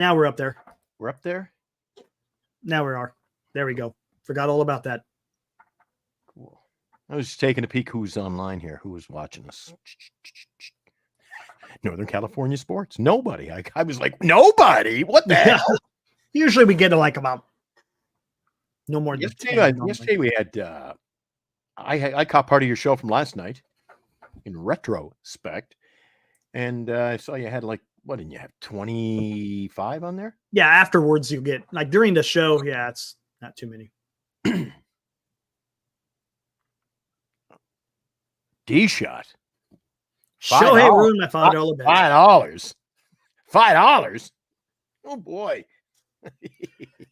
Now we're up there. We're up there? Now we are. There we go. Forgot all about that. Cool. I was just taking a peek who's online here, who was watching us. Northern California sports. Nobody. I was like, nobody? What the hell? Usually we get to like about no more than yesterday we had I caught part of your show from last night in retrospect, and I saw you had like, what didn't you have, 25 on there? Yeah, afterwards you get like during the show. Yeah, it's not too many. D-shot. Shohei ruined my $5 bet. $5. Oh boy.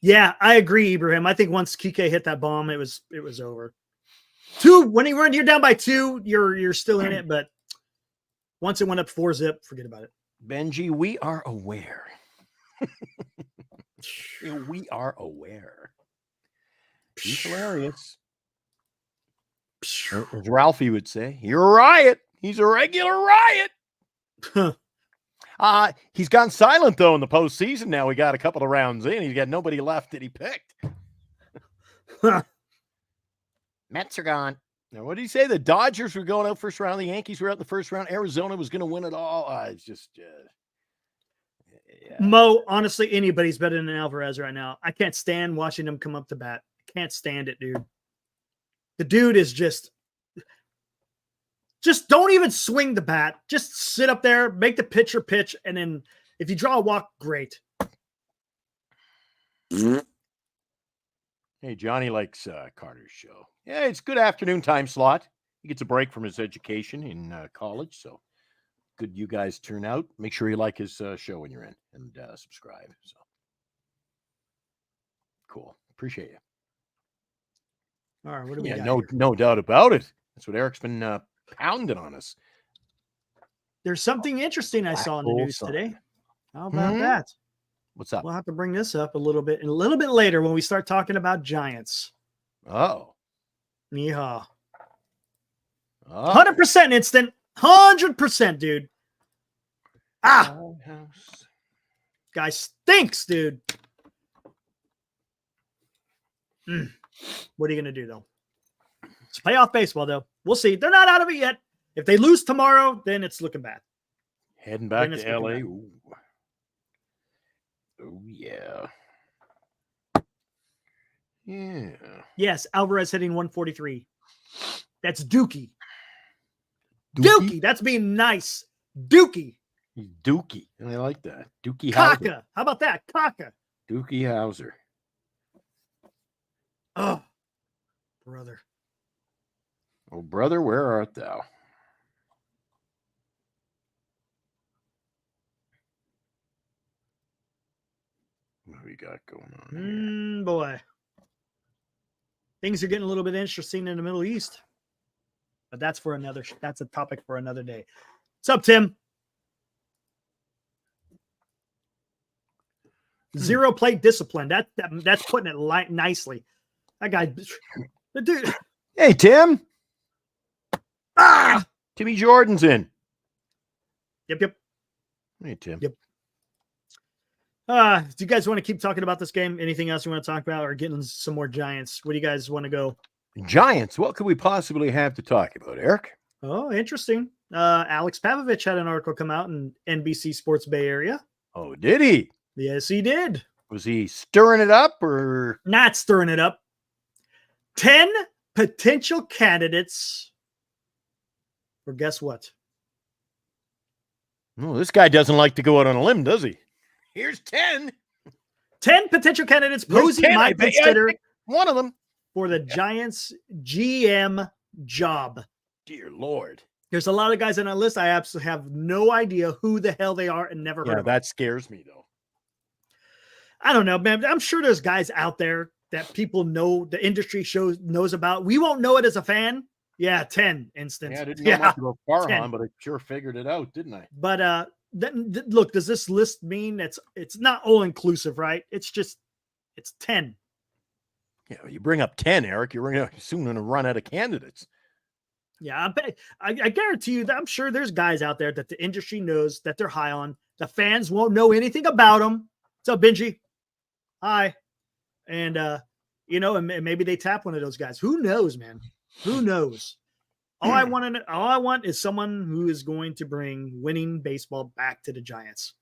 Yeah, I agree, Ibrahim. I think once Kike hit that bomb, it was over. 2, when you're down by 2, you're still in it, but once it went up 4-zip, forget about it. Benji, we are aware. We are aware. He's hilarious. As Ralphie would say, you're a riot. He's a regular riot. He's gone silent, though, in the postseason now. We got a couple of rounds in. He's got nobody left that he picked. Mets are gone. Now, what did he say? The Dodgers were going out first round. The Yankees were out in the first round. Arizona was going to win it all. It's just... yeah. Mo, honestly, anybody's better than Alvarez right now. I can't stand watching him come up to bat. I can't stand it, dude. The dude is just don't even swing the bat. Just sit up there, make the pitcher pitch, and then if you draw a walk, great. Hey, Johnny likes Carter's show. Yeah, it's good afternoon time slot. He gets a break from his education in college, so good you guys turn out. Make sure you like his show when you're in and subscribe. So cool. Appreciate you. All right, what do we got? No doubt about it. That's what Eric's been pounding on us. There's something interesting I saw in the news today. How about that? What's up? We'll have to bring this up a little bit later when we start talking about Giants. Oh. Yeehaw. 100% instant. 100%, dude. Guy stinks, dude. What are you going to do, though? It's playoff baseball, though. We'll see. They're not out of it yet. If they lose tomorrow, then it's looking bad. Heading back to L.A. Oh, yeah. Yeah. Yes, Alvarez hitting 143. That's Dookie. Dookie. That's being nice. Dookie. Dookie. I like that. Dookie Kaka. Howser. How about that? Kaka. Dookie Howser. Oh, brother. Oh, brother, where art thou? What do we got going on here? Boy. Things are getting a little bit interesting in the Middle East. But that's a topic for another day. What's up, Tim? Zero plate discipline. That's putting it nicely. That guy, the dude. Hey, Tim. Timmy Jordan's in. Yep. Hey, Tim. Yep. Do you guys want to keep talking about this game? Anything else you want to talk about, or getting some more Giants? Where do you guys want to go? Giants. What could we possibly have to talk about, Eric? Oh, interesting. Alex Pavlovich had an article come out in NBC Sports Bay Area. Oh, did he? Yes, he did. Was he stirring it up or? Not stirring it up. 10 potential candidates for guess what? No, this guy doesn't like to go out on a limb, does he? Here's 10. 10 potential candidates Posey might consider one of them for the Giants GM job. Dear Lord. There's a lot of guys on that list. I absolutely have no idea who the hell they are and never heard of them. That scares me, though. I don't know, man. I'm sure there's guys out there that people know, the industry knows about. We won't know it as a fan. Yeah, 10 instance. Yeah, I didn't know much about Farhan, but I sure figured it out, didn't I? But look, does this list mean it's not all inclusive, right? It's 10. Yeah, you bring up 10, Eric, you're soon going to run out of candidates. Yeah, I guarantee you that I'm sure there's guys out there that the industry knows that they're high on. The fans won't know anything about them. What's up, Benji? Hi. And, and maybe they tap one of those guys. Who knows, man? Who knows? All I want is someone who is going to bring winning baseball back to the Giants.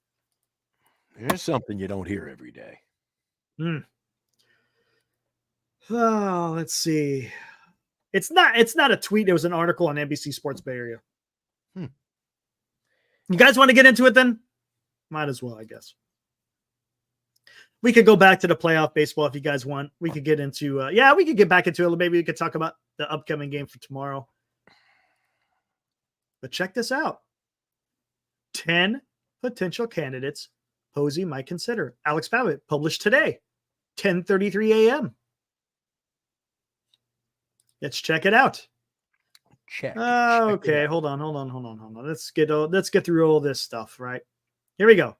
There's something you don't hear every day. Oh, let's see. It's not a tweet. It was an article on NBC Sports Bay Area. You guys want to get into it then? Might as well, I guess. We could go back to the playoff baseball if you guys want. We could get into, we could get back into it. Maybe we could talk about the upcoming game for tomorrow. But check this out. 10 potential candidates Posey might consider. Alex Babbitt published today, 10:33 a.m. Let's check it out. Check. Okay, hold on. Let's get through all this stuff, right? Here we go.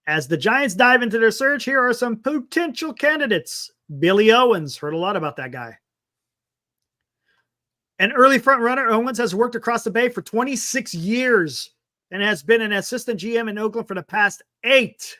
As the Giants dive into their search, here are some potential candidates. Billy Owens, heard a lot about that guy. An early front runner, Owens has worked across the Bay for 26 years and has been an assistant GM in Oakland for the past 8.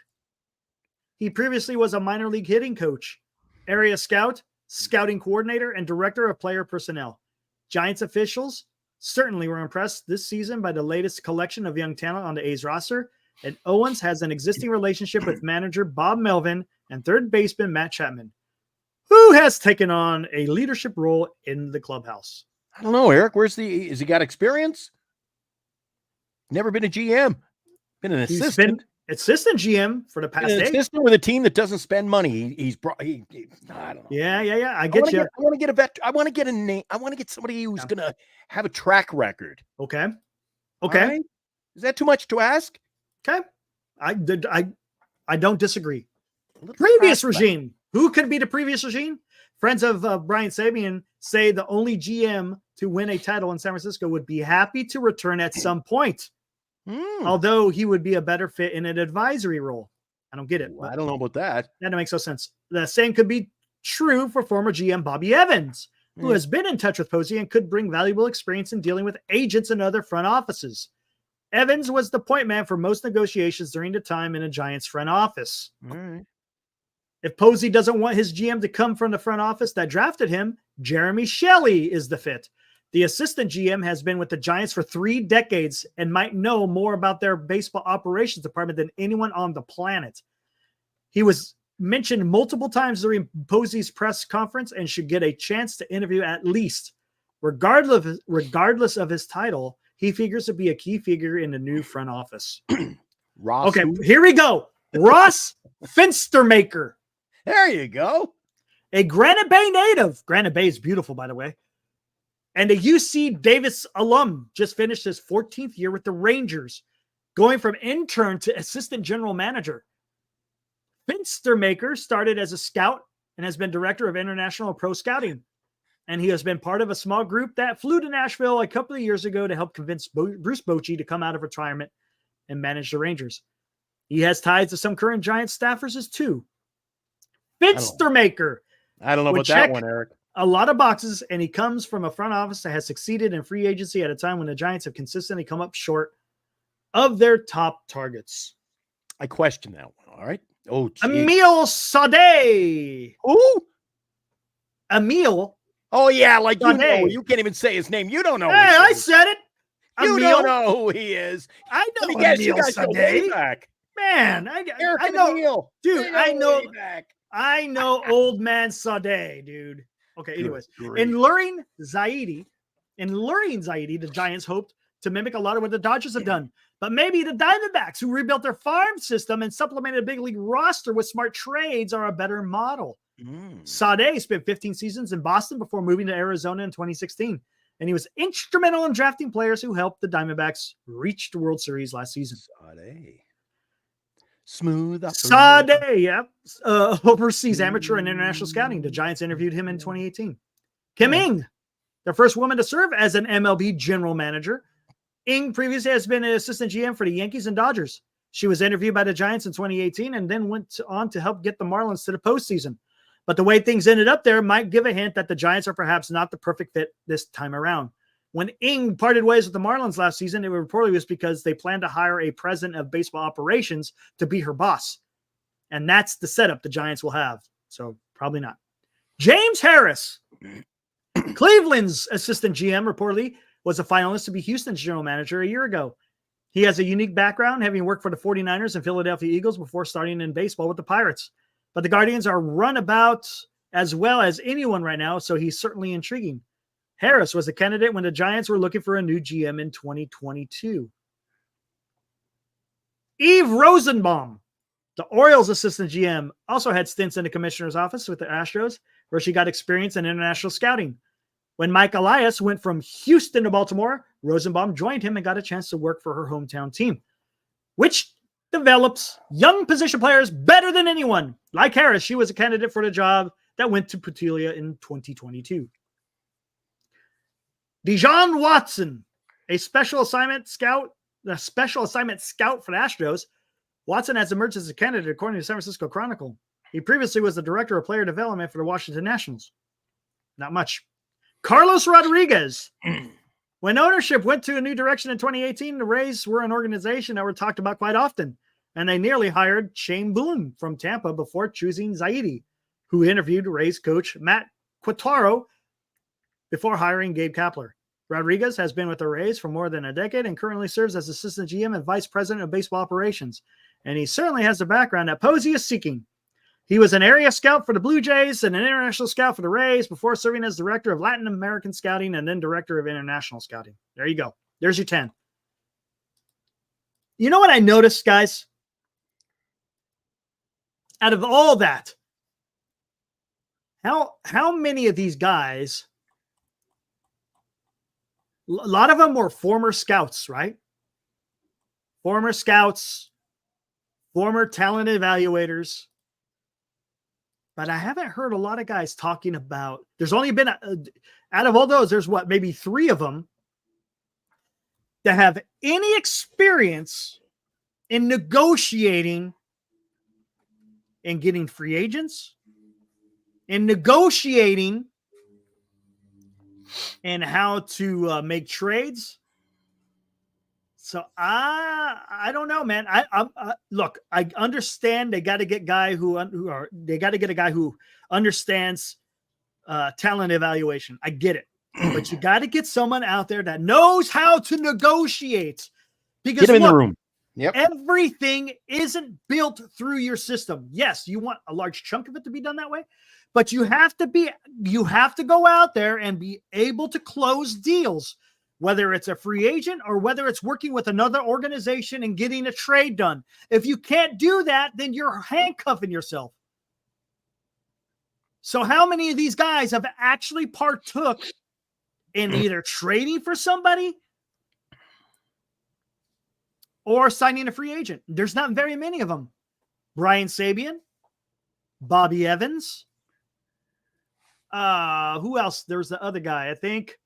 He previously was a minor league hitting coach, area scout, scouting coordinator, and director of player personnel. Giants officials certainly were impressed this season by the latest collection of young talent on the A's roster, and Owens has an existing relationship with manager Bob Melvin and third baseman Matt Chapman, who has taken on a leadership role in the clubhouse. I don't know, Eric. Has he got experience? Never been a GM. Been an assistant. He's been assistant GM for the past 8. Assistant with a team that doesn't spend money. I don't know. Yeah. I get you. I want to get a vet. I want to get a name. I want to get somebody who's going to have a track record. Okay. Right? Is that too much to ask? Okay. I don't disagree. Previous regime. Who could be the previous regime? Friends of Brian Sabian say the only GM to win a title in San Francisco would be happy to return at some point. Although he would be a better fit in an advisory role. I don't get it. I don't know about that. That makes no sense. The same could be true for former GM Bobby Evans, who has been in touch with Posey and could bring valuable experience in dealing with agents and other front offices. Evans was the point man for most negotiations during the time in a Giants front office. All right. If Posey doesn't want his GM to come from the front office that drafted him, Jeremy Shelley is the fit. The assistant GM has been with the Giants for 3 decades and might know more about their baseball operations department than anyone on the planet. He was mentioned multiple times during Posey's press conference and should get a chance to interview at least. Regardless of his title, he figures to be a key figure in the new front office. Ross. Okay, here we go. Ross Finstermaker. There you go. A Granite Bay native. Granite Bay is beautiful, by the way. And a UC Davis alum, just finished his 14th year with the Rangers, going from intern to assistant general manager. Finstermaker started as a scout and has been director of international pro scouting. And he has been part of a small group that flew to Nashville a couple of years ago to help convince Bruce Bochy to come out of retirement and manage the Rangers. He has ties to some current Giants staffers as too. Finstermaker. I don't know about that one, Eric. A lot of boxes, and he comes from a front office that has succeeded in free agency at a time when the Giants have consistently come up short of their top targets. I question that one. All right. Oh, geez. Emil Sade. Who? Emil. Oh, yeah. Like Sade. you know. You can't even say his name. You don't know. Hey, I said it. You don't know who he is. I know. Let me guess, you guys go way back. Man, I know. Emil. Dude, I know old man Sade, dude. Okay, anyways. In luring Zaidi, the Giants hoped to mimic a lot of what the Dodgers have done. But maybe the Diamondbacks, who rebuilt their farm system and supplemented a big league roster with smart trades, are a better model. Sade spent 15 seasons in Boston before moving to Arizona in 2016. And he was instrumental in drafting players who helped the Diamondbacks reach the World Series last season. Sade. Smooth. Sade, yeah. Overseas amateur and international scouting. The Giants interviewed him in 2018. Kim Ng, the first woman to serve as an MLB general manager. Ng previously has been an assistant GM for the Yankees and Dodgers. She was interviewed by the Giants in 2018 and then went on to help get the Marlins to the postseason. But the way things ended up there might give a hint that the Giants are perhaps not the perfect fit this time around. When Ng parted ways with the Marlins last season, it reportedly was because they planned to hire a president of baseball operations to be her boss. And that's the setup the Giants will have. So probably not. James Harris, Cleveland's assistant GM, reportedly was a finalist to be Houston's general manager a year ago. He has a unique background, having worked for the 49ers and Philadelphia Eagles before starting in baseball with the Pirates. But the Guardians are run about as well as anyone right now, so he's certainly intriguing. Harris was a candidate when the Giants were looking for a new GM in 2022. Eve Rosenbaum, the Orioles assistant GM, also had stints in the commissioner's office with the Astros, where she got experience in international scouting. When Mike Elias went from Houston to Baltimore, Rosenbaum joined him and got a chance to work for her hometown team, which develops young position players better than anyone. Like Harris, she was a candidate for the job that went to Petulia in 2022. Dijon Watson, a special assignment scout for the Astros. Watson has emerged as a candidate according to the San Francisco Chronicle. He previously was the director of player development for the Washington Nationals. Not much. Carlos Rodriguez. When ownership went to a new direction in 2018, the Rays were an organization that were talked about quite often, and they nearly hired Shane Boone from Tampa before choosing Zaidi, who interviewed Rays coach Matt Quattaro before hiring Gabe Kapler. Rodriguez has been with the Rays for more than a decade and currently serves as assistant GM and vice president of baseball operations, and he certainly has the background that Posey is seeking. He was an area scout for the Blue Jays and an international scout for the Rays before serving as director of Latin American scouting and then director of international scouting. There you go. There's your 10. You know what I noticed, guys? Out of all that, how many of these guys, a lot of them were former scouts, right? Former scouts, former talent evaluators. But I haven't heard a lot of guys talking about, there's only been, out of all those, there's maybe 3 of them that have any experience in negotiating and getting free agents, in negotiating and how to make trades. So I don't know, man. Look, I understand they got to get a guy who understands talent evaluation. I get it, but you got to get someone out there that knows how to negotiate. Because get him in the room. Yep. Everything isn't built through your system. Yes, you want a large chunk of it to be done that way, but you have to go out there and be able to close deals. Whether it's a free agent or whether it's working with another organization and getting a trade done. If you can't do that, then you're handcuffing yourself. So how many of these guys have actually partook in either trading for somebody or signing a free agent? There's not very many of them. Brian Sabian, Bobby Evans. Who else? There's the other guy, I think.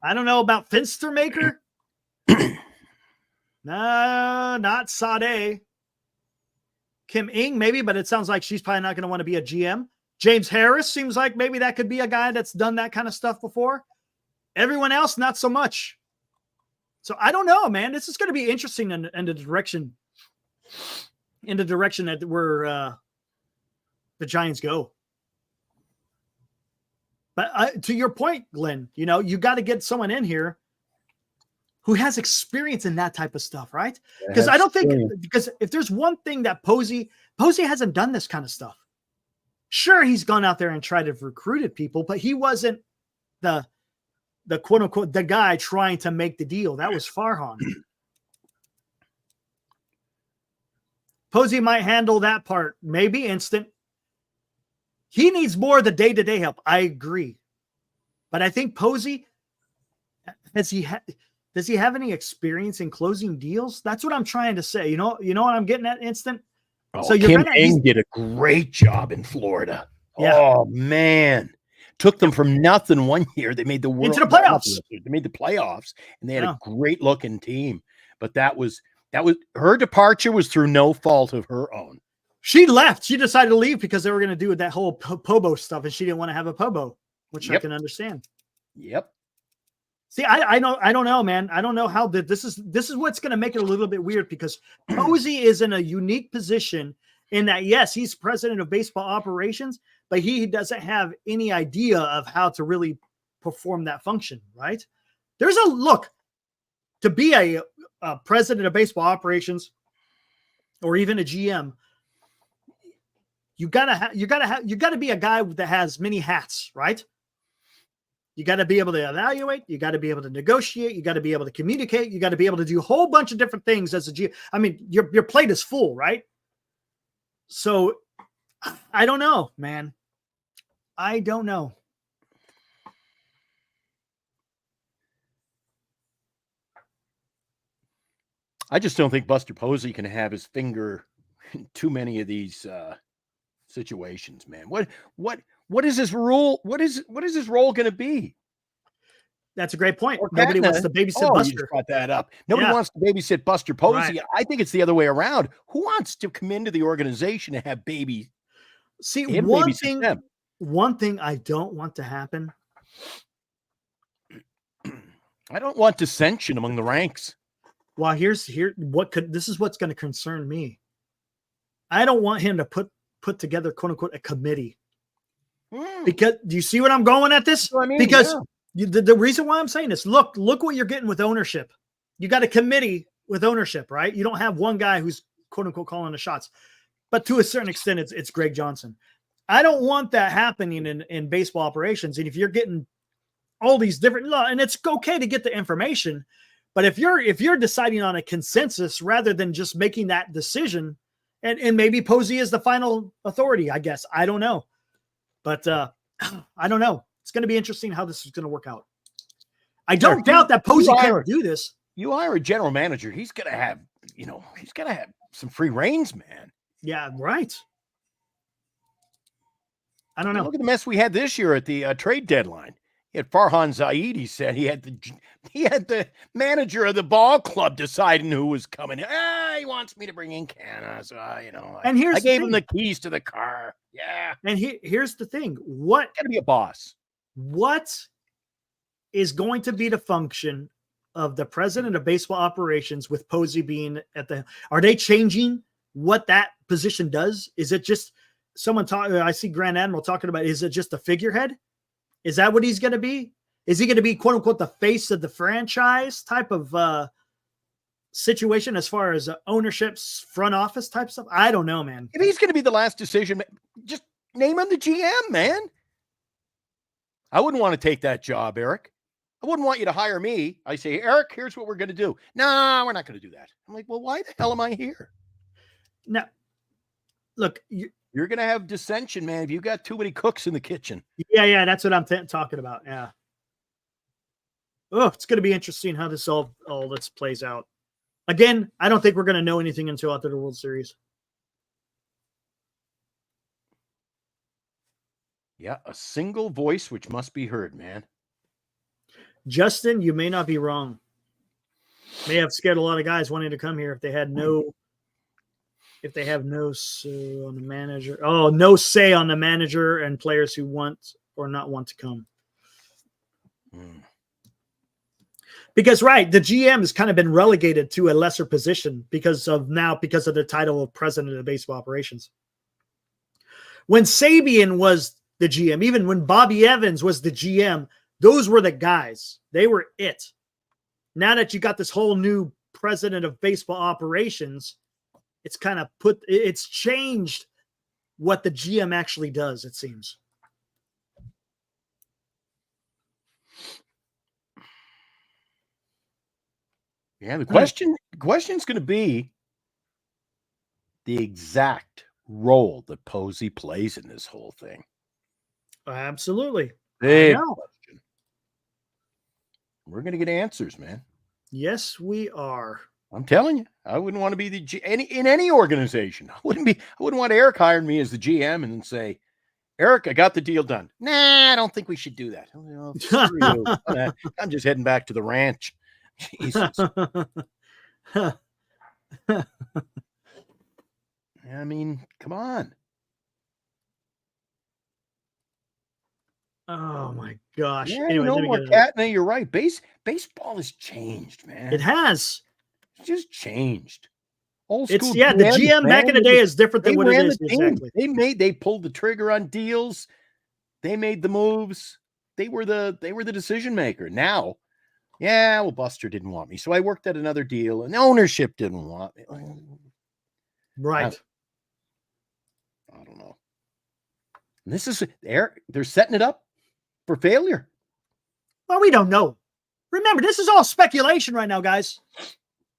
I don't know about Finstermaker. No, not Sade. Kim Ng, maybe, but it sounds like she's probably not going to want to be a GM. James Harris seems like maybe that could be a guy that's done that kind of stuff before. Everyone else, not so much. So I don't know, man. This is going to be interesting in the direction that where the Giants go. But to your point, Glenn, you got to get someone in here who has experience in that type of stuff, right? Because I don't think, because if there's one thing that Posey hasn't done this kind of stuff. Sure, he's gone out there and tried to recruited people, but he wasn't the quote unquote the guy trying to make the deal. That was Farhan. Posey might handle that part, maybe instant. He needs more of the day-to-day help. I agree. But I think Posey, does he have any experience in closing deals? That's what I'm trying to say. You know what I'm getting at, instant? Oh, so Kim Ng did a great job in Florida. Yeah. Oh, man. Took them from nothing one year. They made the world into the playoffs. They made the playoffs, and they had a great-looking team. But that was her departure was through no fault of her own. She left. She decided to leave because they were going to do that whole Pobo stuff, and she didn't want to have a Pobo, which I can understand. Yep. See, I don't know, man. I don't know how this is what's going to make it a little bit weird because Posey is in a unique position in that, yes, he's president of baseball operations, but he doesn't have any idea of how to really perform that function, right? There's a look to be a president of baseball operations or even a GM. You gotta be a guy that has many hats, right? You got to be able to evaluate. You got to be able to negotiate. You got to be able to communicate. You got to be able to do a whole bunch of different things as a GM. I mean, your plate is full, right? So I don't know, man. I don't know. I just don't think Buster Posey can have his finger in too many of these situations, man. What is his role? What is his role going to be? That's a great point. Nobody wants to babysit Buster. You just brought that up. Nobody wants to babysit Buster Posey. Right. I think it's the other way around. Who wants to come into the organization and have baby? See, one thing I don't want to happen. I don't want dissension among the ranks. Well, this is what's going to concern me. I don't want him to put together, quote unquote, a committee. Because do you see what I'm going at this? I mean, because the reason why I'm saying this, look what you're getting with ownership. You got a committee with ownership, right? You don't have one guy who's quote unquote calling the shots, but to a certain extent, it's Greg Johnson. I don't want that happening in baseball operations. And if you're getting all these different, and it's okay to get the information, but if you're deciding on a consensus rather than just making that decision, and maybe Posey is the final authority, I guess. I don't know. But I don't know. It's going to be interesting how this is going to work out. I don't doubt that Posey can't do this. You hire a general manager. He's going to have, some free reins, man. Yeah, right. I don't know. Look at the mess we had this year at the trade deadline. He had Farhan Zaid. He said he had the manager of the ball club deciding who was coming. He wants me to bring in Canna. So, and I gave him the keys to the car. Yeah. And here's the thing. What got to be a boss? What is going to be the function of the president of baseball operations with Posey being are they changing what that position does? Is it just I see Grand Admiral talking about, is it just a figurehead? Is that what he's going to be? Is he going to be quote unquote the face of the franchise type of situation as far as ownership's front office type stuff? I don't know, man. If he's going to be the last decision, just name him the GM, man. I wouldn't want to take that job, Eric. I wouldn't want you to hire me. I say, Eric, here's what we're going to do. No, we're not going to do that. I'm like, well, why the hell am I here? Now, look, you're going to have dissension, man, if you got too many cooks in the kitchen. Yeah, that's what I'm talking about. Yeah. Oh, it's going to be interesting how this all this plays out. Again, I don't think we're going to know anything until after the World Series. Yeah, a single voice which must be heard, man. Justin, you may not be wrong. May have scared a lot of guys wanting to come here if they have no say on the manager. Oh, no say on the manager and players who want or not want to come. Because the GM has kind of been relegated to a lesser position because of the title of president of baseball operations. When Sabian was the GM, even when Bobby Evans was the GM, those were the guys. They were it. Now that you got this whole new president of baseball operations, it's changed what the GM actually does, it seems. Yeah, the question's going to be the exact role that Posey plays in this whole thing. Absolutely. Big question. We're going to get answers, man. Yes, we are. I'm telling you, I wouldn't want to be in any organization. I wouldn't want Eric hiring me as the GM and then say, Eric, I got the deal done. Nah, I don't think we should do that. Screw you. I'm just heading back to the ranch. Jesus. I mean, come on. Oh my gosh. Yeah, Anyway, no let me more get it up. cat. No, you're right. Baseball has changed, man. It has. It's just changed. Old It's school the GMs, GM back man, in the day is different than they what it ran is. the team. Exactly. They pulled the trigger on deals. They made the moves. They were the decision maker. Now, yeah, well, Buster didn't want me, so I worked at another deal, and the ownership didn't want me. Right. I don't know. And this is they're setting it up for failure. Well, we don't know. Remember, this is all speculation right now, guys.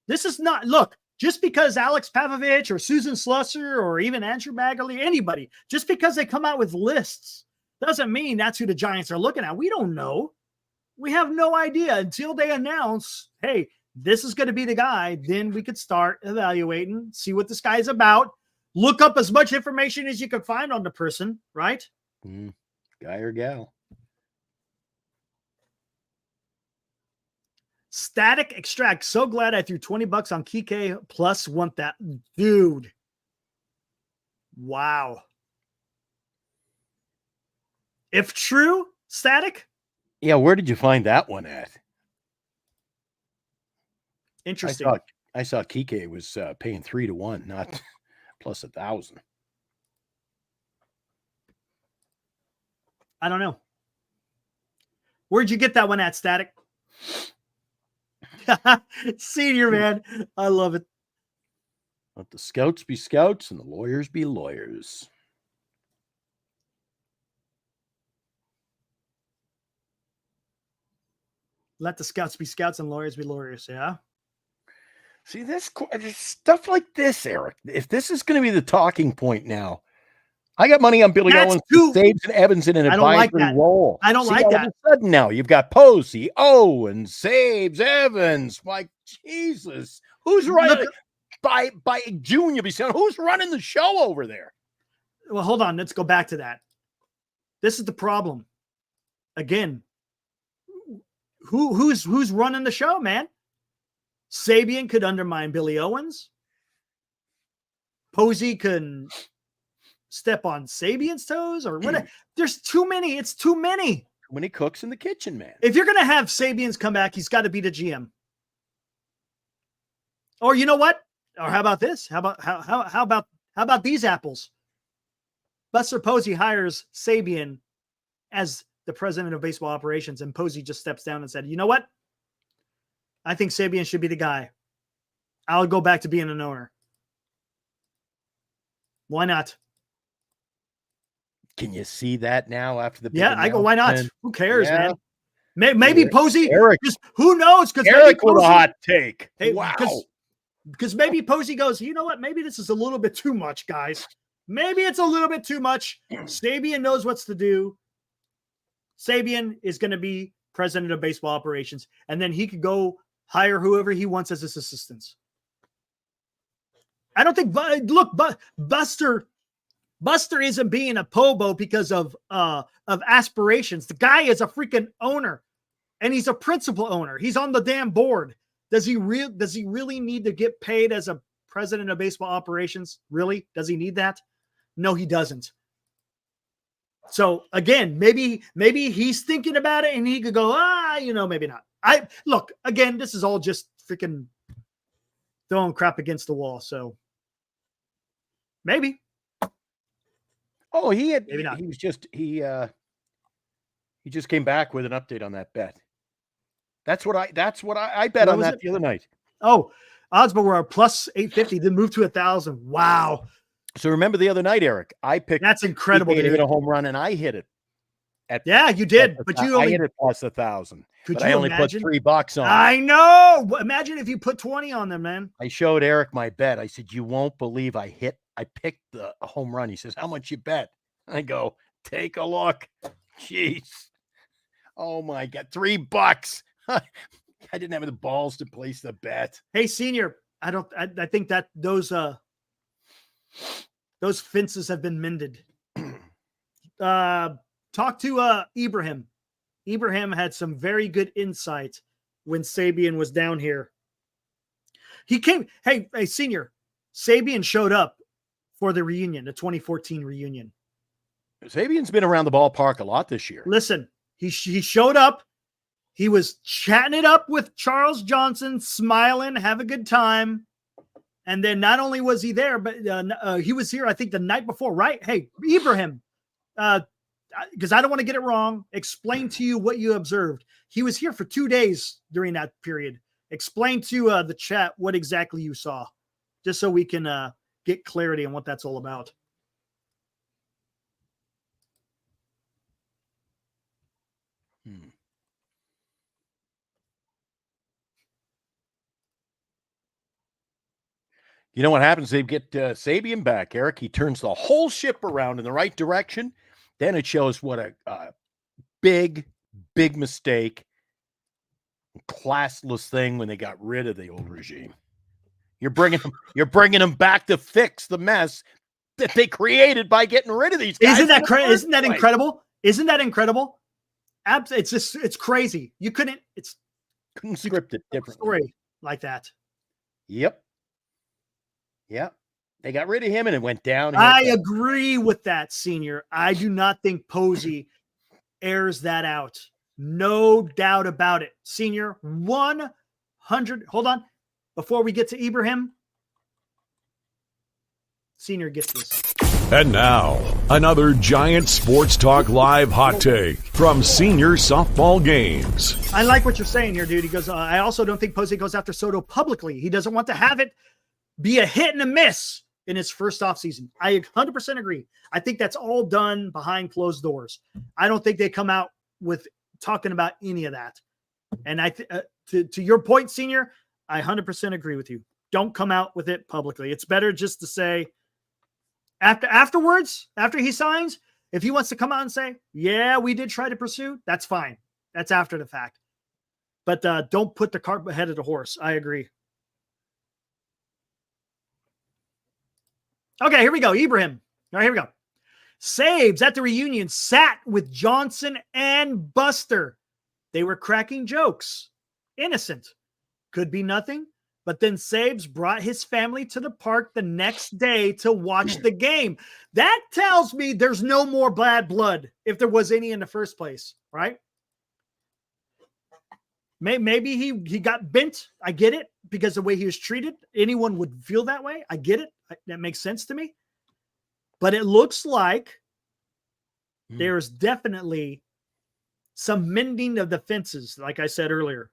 This is not, look, just because Alex Pavlovich or Susan Slusser or even Andrew Magley, anybody, just because they come out with lists doesn't mean that's who the Giants are looking at. We don't know. We have no idea until they announce, hey, this is going to be the guy. Then we could start evaluating, see what this guy is about. Look up as much information as you can find on the person, right? Guy or gal. Static Extract. So glad I threw $20 on Kike plus want that. Dude. Wow. If true, Static. Yeah, where did you find that one at? Interesting. I saw Kike was paying 3-1, not plus 1,000. I don't know. Where'd you get that one at, Static? Senior, man. I love it. Let the scouts be scouts and the lawyers be lawyers. Let the scouts be scouts and lawyers be lawyers. Yeah. See, this stuff like this, Eric. If this is going to be the talking point now, I got money on Billy Owens, Saves, and Evans in an advisory role. I don't like that. All of a sudden now you've got Posey, Owens, Saves, Evans. My Jesus, who's running? By June, you'll be saying, who's running the show over there? Well, hold on. Let's go back to that. This is the problem. Again, who's running the show, man? Sabian could undermine Billy Owens. Posey can step on Sabian's toes or what? There's too many. It's too many. Too many cooks in the kitchen, man. If you're going to have Sabian's come back, he's got to be the GM. Or you know what? Or how about this? How about these apples? Buster Posey hires Sabian as the president of baseball operations, and Posey just steps down and said, you know what? I think Sabian should be the guy. I'll go back to being an owner. Why not? Can you see that now after the big I go, why not? Who cares, man? Maybe Eric, Posey, just, who knows? Because Eric with a hot take. Hey, wow. Because maybe Posey goes, you know what? Maybe this is a little bit too much, guys. Maybe it's a little bit too much. Sabian knows what's to do. Sabian is going to be president of baseball operations, and then he could go hire whoever he wants as his assistants. I don't think, look, Buster isn't being a pobo because of aspirations. The guy is a freaking owner, and he's a principal owner. He's on the damn board. Does he really need to get paid as a president of baseball operations? Really? Does he need that? No, he doesn't. So again, maybe he's thinking about it and he could go, maybe not. Look, again, this is all just freaking throwing crap against the wall. So maybe. Oh, maybe not. He was just he just came back with an update on that bet. That's what I bet on that the other night. Oh, odds but were plus 850, then moved to 1,000. Wow. So remember the other night, Eric, I picked that's incredible to hit a home run, and I hit it. You did, but you only I hit it plus 1,000. Could but you I only imagine? put $3 on. I know. Imagine if you put 20 on them, man. I showed Eric my bet. I said, "You won't believe I picked the home run." He says, "How much you bet?" I go, "Take a look." Jeez. Oh my God, $3. I didn't have the balls to place the bet. Hey, senior, I think that those fences have been mended. Talk to Ibrahim. Ibrahim had some very good insight when Sabian was down here. He came, hey, senior, Sabian showed up for the reunion, the 2014 reunion. Sabian's been around the ballpark a lot this year. Listen, He showed up. He was chatting it up with Charles Johnson, smiling, have a good time. And then not only was he there, but he was here, I think, the night before, right? Hey, Ibrahim, because I don't want to get it wrong, explain to you what you observed. He was here for 2 days during that period. Explain to the chat what exactly you saw, just so we can get clarity on what that's all about. You know what happens? They get Sabian back, Eric. He turns the whole ship around in the right direction. Then it shows what a big mistake, classless thing when they got rid of the old regime. You're bringing them back to fix the mess that they created by getting rid of these guys. Isn't that incredible? Isn't that incredible? It's crazy. You couldn't script it differently. Story like that. Yep. They got rid of him and it went down. I agree with that, Senior. I do not think Posey airs that out. No doubt about it. Senior, 100. Hold on. Before we get to Ibrahim, Senior gets this. And now, another Giant Sports Talk Live hot take from Senior Softball Games. I like what you're saying here, dude. He goes, I also don't think Posey goes after Soto publicly. He doesn't want to have it be a hit and a miss in his first offseason. I 100% agree. I think that's all done behind closed doors. I don't think they come out with talking about any of that. And to your point, Senior, I 100% agree with you. Don't come out with it publicly. It's better just to say afterwards, after he signs, if he wants to come out and say, yeah, we did try to pursue, that's fine. That's after the fact. But don't put the cart ahead of the horse. I agree. Okay, here we go. Ibrahim. All right, here we go. Saves at the reunion sat with Johnson and Buster. They were cracking jokes. Innocent. Could be nothing. But then Saves brought his family to the park the next day to watch the game. That tells me there's no more bad blood if there was any in the first place, right? Maybe he got bent. I get it because the way he was treated. Anyone would feel that way. I get it. That makes sense to me. But it looks like there's definitely some mending of the fences, like I said earlier.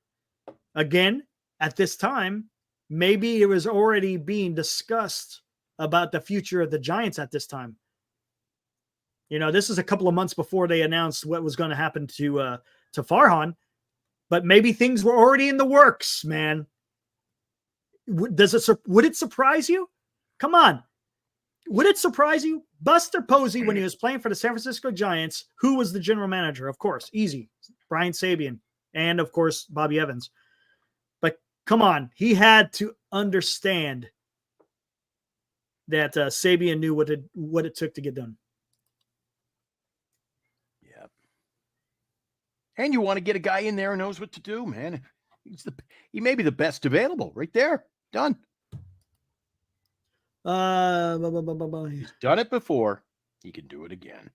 Again, at this time, maybe it was already being discussed about the future of the Giants at this time. You know, this is a couple of months before they announced what was going to happen to Farhan. But maybe things were already in the works, man. Would it surprise you? Come on. Would it surprise you? Buster Posey, when he was playing for the San Francisco Giants, who was the general manager? Of course, easy. Brian Sabian. And, of course, Bobby Evans. But come on. He had to understand that Sabian knew what it took to get done. Yeah. And you want to get a guy in there who knows what to do, man. He may be the best available right there. Done. He's done it before. He can do it again.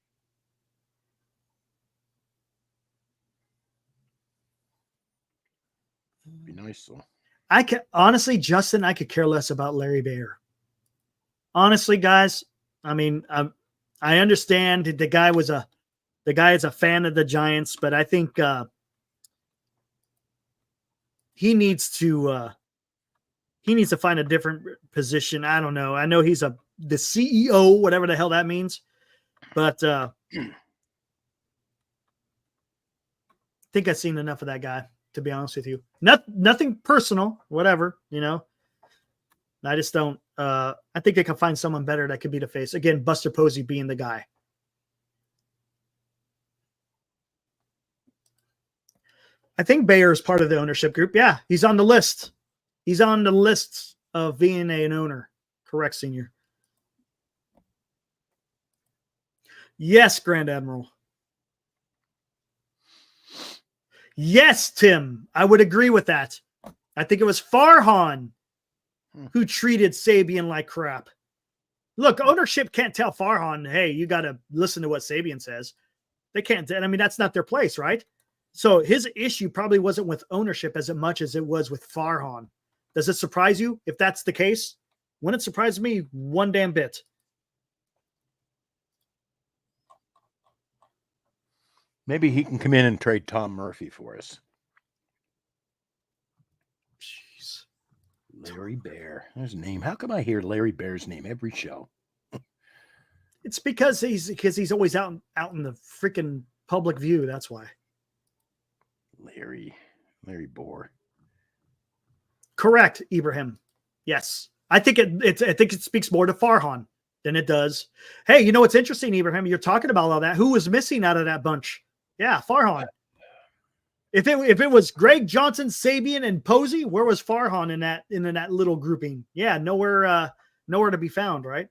Be nice, though. Honestly, Justin, I could care less about Larry Bayer. Honestly, guys, I mean, I understand the guy is a fan of the Giants, but I think he needs to find a different position. I don't know. I know he's the CEO, whatever the hell that means, but I think I've seen enough of that guy, to be honest with you. Nothing personal, whatever, you know. I just don't. I think they can find someone better that could be the face. Again, Buster Posey being the guy. I think Bayer is part of the ownership group. Yeah, he's on the list. He's on the list of being an owner. Correct, Senior. Yes, Grand Admiral. Yes, Tim. I would agree with that. I think it was Farhan who treated Sabian like crap. Look, ownership can't tell Farhan, hey, you got to listen to what Sabian says. They can't. I mean, that's not their place, right? So his issue probably wasn't with ownership as much as it was with Farhan. Does it surprise you if that's the case? Wouldn't surprise me one damn bit. Maybe he can come in and trade Tom Murphy for us. Jeez. Larry Bear. There's a name. How come I hear Larry Bear's name every show? It's because he's always out in the freaking public view. That's why. Larry Bohr. Correct, Ibrahim. Yes. I think it speaks more to Farhan than it does. Hey, you know what's interesting, Ibrahim? You're talking about all that. Who was missing out of that bunch? Yeah, Farhan. If it was Greg, Johnson, Sabian, and Posey, where was Farhan in that little grouping? Yeah, nowhere to be found, right?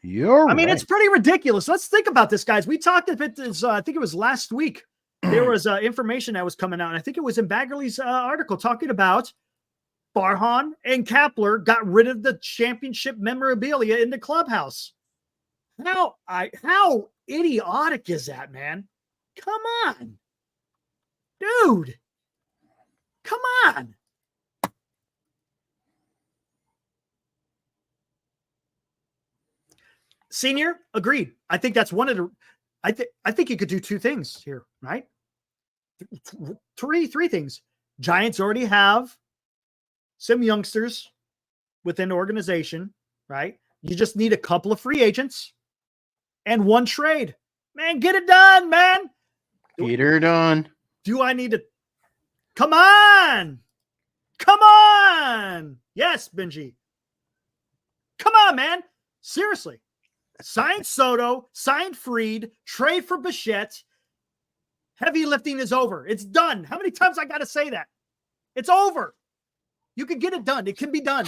I mean, it's pretty ridiculous. Let's think about this, guys. We talked about this, I think it was last week. There was information that was coming out. And I think it was in Baggerly's article talking about Farhan and Kapler got rid of the championship memorabilia in the clubhouse. How idiotic is that, man? Come on. Dude. Come on. Senior, agreed. I think that's one of the I think you could do two things here, right? Three things. Giants already have some youngsters within the organization, right? You just need a couple of free agents and one trade. Man, get it done, man. Get her done. Do I need to? Come on. Come on. Yes, Benji. Come on, man. Seriously. Sign Soto, sign Fried, trade for Bichette. Heavy lifting is over. It's done. How many times I got to say that? It's over. You can get it done. It can be done.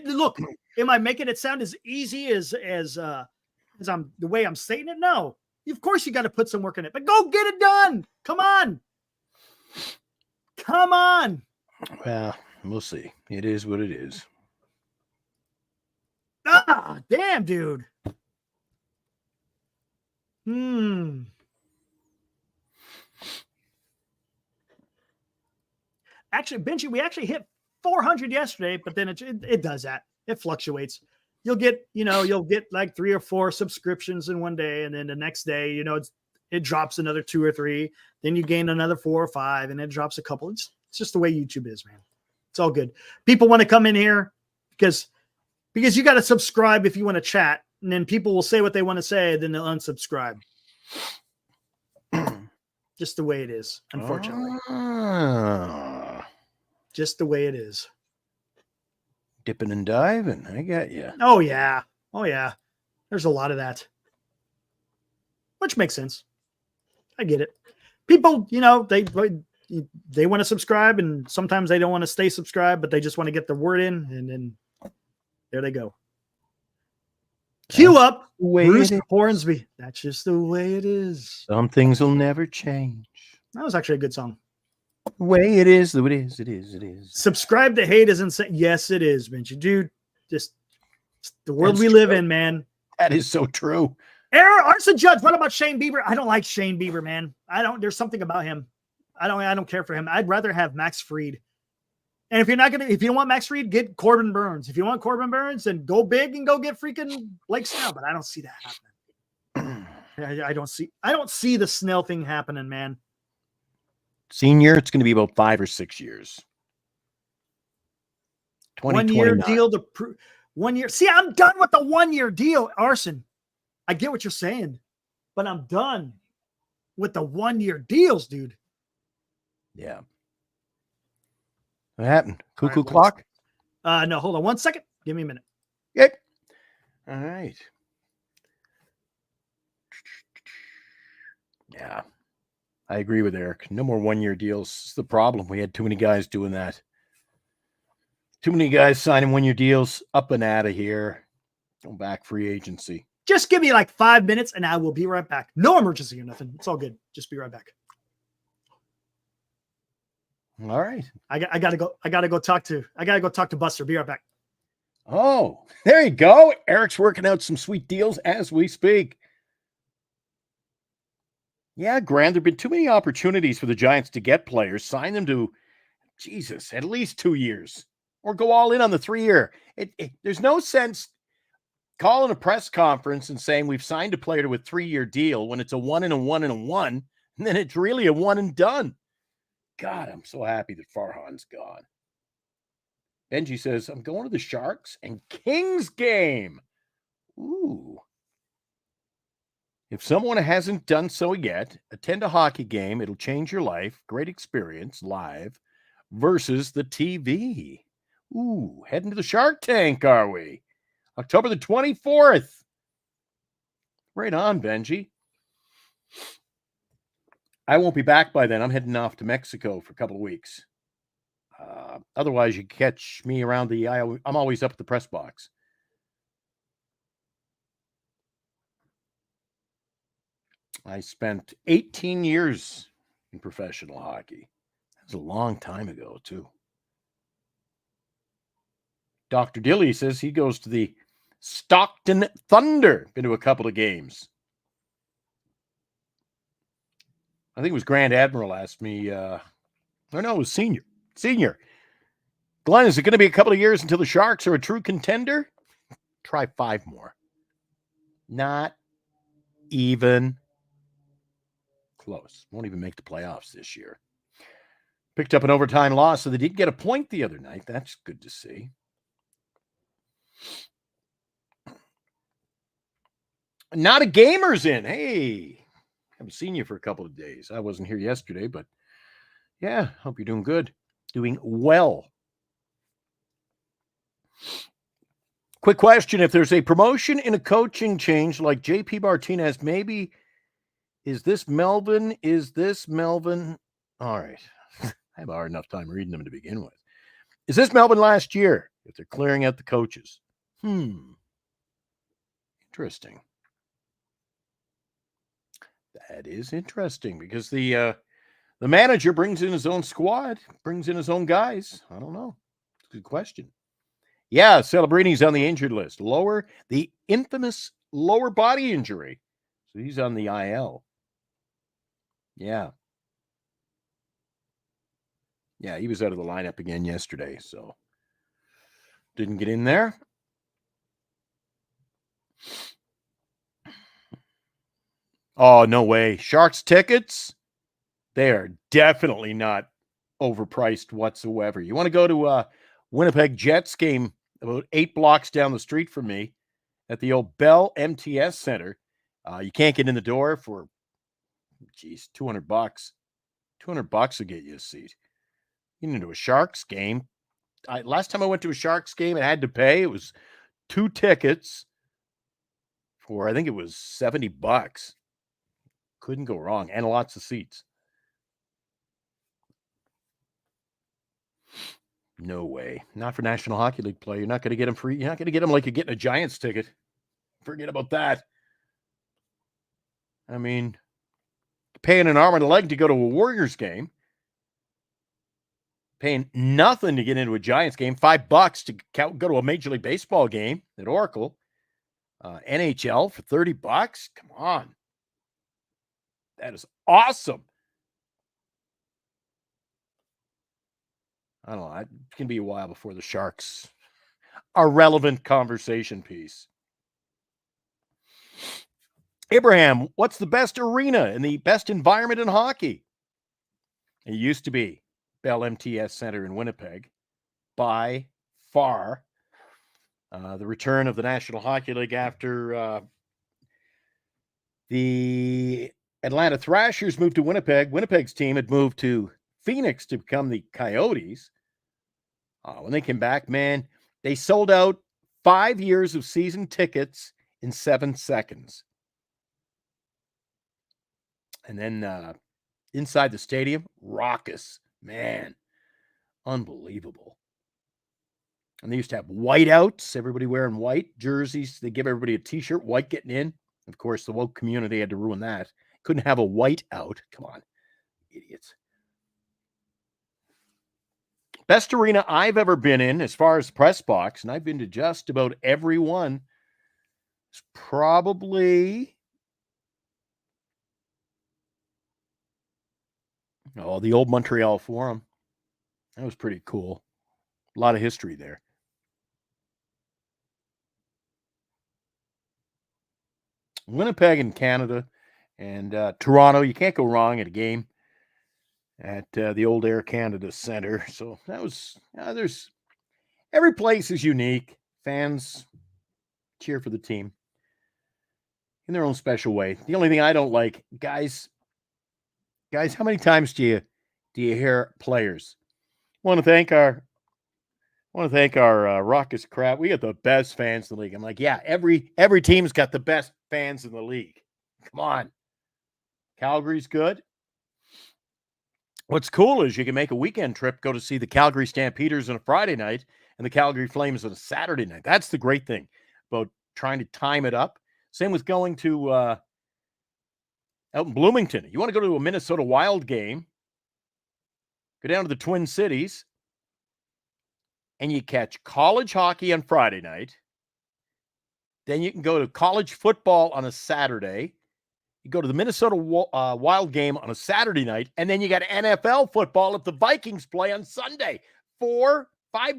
Look, am I making it sound as easy as I'm the way I'm saying it? No. Of course you got to put some work in it, but go get it done. Come on. Come on. Well, we'll see. It is what it is. Ah, damn, dude. Actually, Benji, we actually hit 400 yesterday, but then it does that. It fluctuates. You'll get like 3 or 4 subscriptions in one day, and then the next day, it drops another 2 or 3. Then you gain another 4 or 5, and it drops a couple. It's just the way YouTube is, man. It's all good. People want to come in here because you got to subscribe if you want to chat, and then people will say what they want to say, then they'll unsubscribe. Just the way it is, unfortunately. Just the way it is. Dipping and diving. I got you. Oh, yeah. There's a lot of that. Which makes sense. I get it. People, they want to subscribe, and sometimes they don't want to stay subscribed, but they just want to get the word in, and then there they go. Cue up Bruce Hornsby. That's just the way it is. Some things will never change. That was actually a good song. The way it is, it is. Subscribe to hate is insane. Yes, it is, Benji. Dude, just the world we live in, man. That is so true. Arson Judge, what about Shane Bieber? I don't like Shane Bieber, man. There's something about him. I don't care for him. I'd rather have Max Fried. And if you don't want Max Fried, get Corbin Burns. If you want Corbin Burns, then go big and go get freaking Blake Snell. But I don't see that happening. I don't see the Snell thing happening, man. Senior, it's going to be about 5 or 6 years. 1 year deal to prove 1 year. See, I'm done with the 1 year deal, Arson. I get what you're saying, but I'm done with the 1 year deals, dude. Yeah. What happened? Cuckoo clock? No, hold on 1 second. Give me a minute. Yep. All right. Yeah. I agree with Eric. No more 1 year deals. It's the problem. We had too many guys doing that. Too many guys signing 1 year deals, up and out of here. Going back free agency. Just give me like 5 minutes and I will be right back. No emergency or nothing. It's all good. Just be right back. All right. I gotta go talk to Buster. Be right back. Oh, there you go. Eric's working out some sweet deals as we speak. Yeah, Grant, there have been too many opportunities for the Giants to get players, sign them to, Jesus, at least 2 years, or go all in on the 3-year. There's no sense calling a press conference and saying we've signed a player to a 3-year deal when it's a 1 and a 1 and a 1, and then it's really a 1 and done. God, I'm so happy that Farhan's gone. Benji says, I'm going to the Sharks and Kings game. Ooh. If someone hasn't done so yet, attend a hockey game. It'll change your life. Great experience live versus the TV. Ooh, heading to the Shark Tank, are we? October the 24th. Right on, Benji. I won't be back by then. I'm heading off to Mexico for a couple of weeks. Otherwise, you catch me around the aisle. I'm always up at the press box. I spent 18 years in professional hockey. That was a long time ago, too. Dr. Dilly says he goes to the Stockton Thunder. Been to a couple of games. I think it was Grand Admiral asked me, it was Senior. Glenn, is it going to be a couple of years until the Sharks are a true contender? Try 5 more. Not even close. Won't even make the playoffs this year. Picked up an overtime loss, so they did get a point the other night. That's good to see. Not a gamer's in. Hey, haven't seen you for a couple of days. I wasn't here yesterday, but yeah, hope you're doing good. Doing well. Quick question. If there's a promotion in a coaching change like JP Martinez, maybe is this Melvin? All right. I have a hard enough time reading them to begin with. Is this Melvin last year? If they're clearing out the coaches. Interesting. That is interesting because the manager brings in his own squad, brings in his own guys. I don't know. It's a good question. Yeah, Celebrini's on the injured list. The infamous lower body injury. So he's on the IL. Yeah. Yeah, he was out of the lineup again yesterday, so didn't get in there. Oh, no way. Sharks tickets? They are definitely not overpriced whatsoever. You want to go to a Winnipeg Jets game about 8 blocks down the street from me at the old Bell MTS Center. You can't get in the door for, $200. $200 will get you a seat. Get into a Sharks game. Last time I went to a Sharks game, I had to pay. It was 2 tickets for, I think it was $70. Couldn't go wrong. And lots of seats. No way. Not for National Hockey League play. You're not going to get them free. You're not going to get them like you're getting a Giants ticket. Forget about that. I mean, paying an arm and a leg to go to a Warriors game. Paying nothing to get into a Giants game. $5 to go to a Major League Baseball game at Oracle. NHL for $30. Come on. That is awesome. I don't know. It can be a while before the Sharks are relevant conversation piece. Abraham, what's the best arena and the best environment in hockey? It used to be Bell MTS Center in Winnipeg. By far. The return of the National Hockey League after the Atlanta Thrashers moved to Winnipeg. Winnipeg's team had moved to Phoenix to become the Coyotes. When they came back, man, they sold out 5 years of season tickets in 7 seconds. And then inside the stadium, raucous. Man, unbelievable. And they used to have whiteouts, everybody wearing white jerseys. They give everybody a T-shirt, white getting in. Of course, the woke community had to ruin that. Couldn't have a white out. Come on, idiots. Best arena I've ever been in as far as press box, and I've been to just about every one, is probably Oh, the old Montreal Forum. That was pretty cool. A lot of history there. Winnipeg in Canada and Toronto. You can't go wrong at a game at the old Air Canada Center. So that was, there's, every place is unique. Fans cheer for the team in their own special way. The only thing I don't like, guys, how many times do you hear players want to thank our raucous crowd? We got the best fans in the league. I'm like, yeah, every team's got the best fans in the league. Come on. Calgary's good. What's cool is you can make a weekend trip, go to see the Calgary Stampeders on a Friday night and the Calgary Flames on a Saturday night. That's the great thing about trying to time it up. Same with going to out in Bloomington. You want to go to a Minnesota Wild game, go down to the Twin Cities, and you catch college hockey on Friday night. Then you can go to college football on a Saturday. You go to the Minnesota Wild game on a Saturday night, and then you got NFL football if the Vikings play on Sunday. 4-5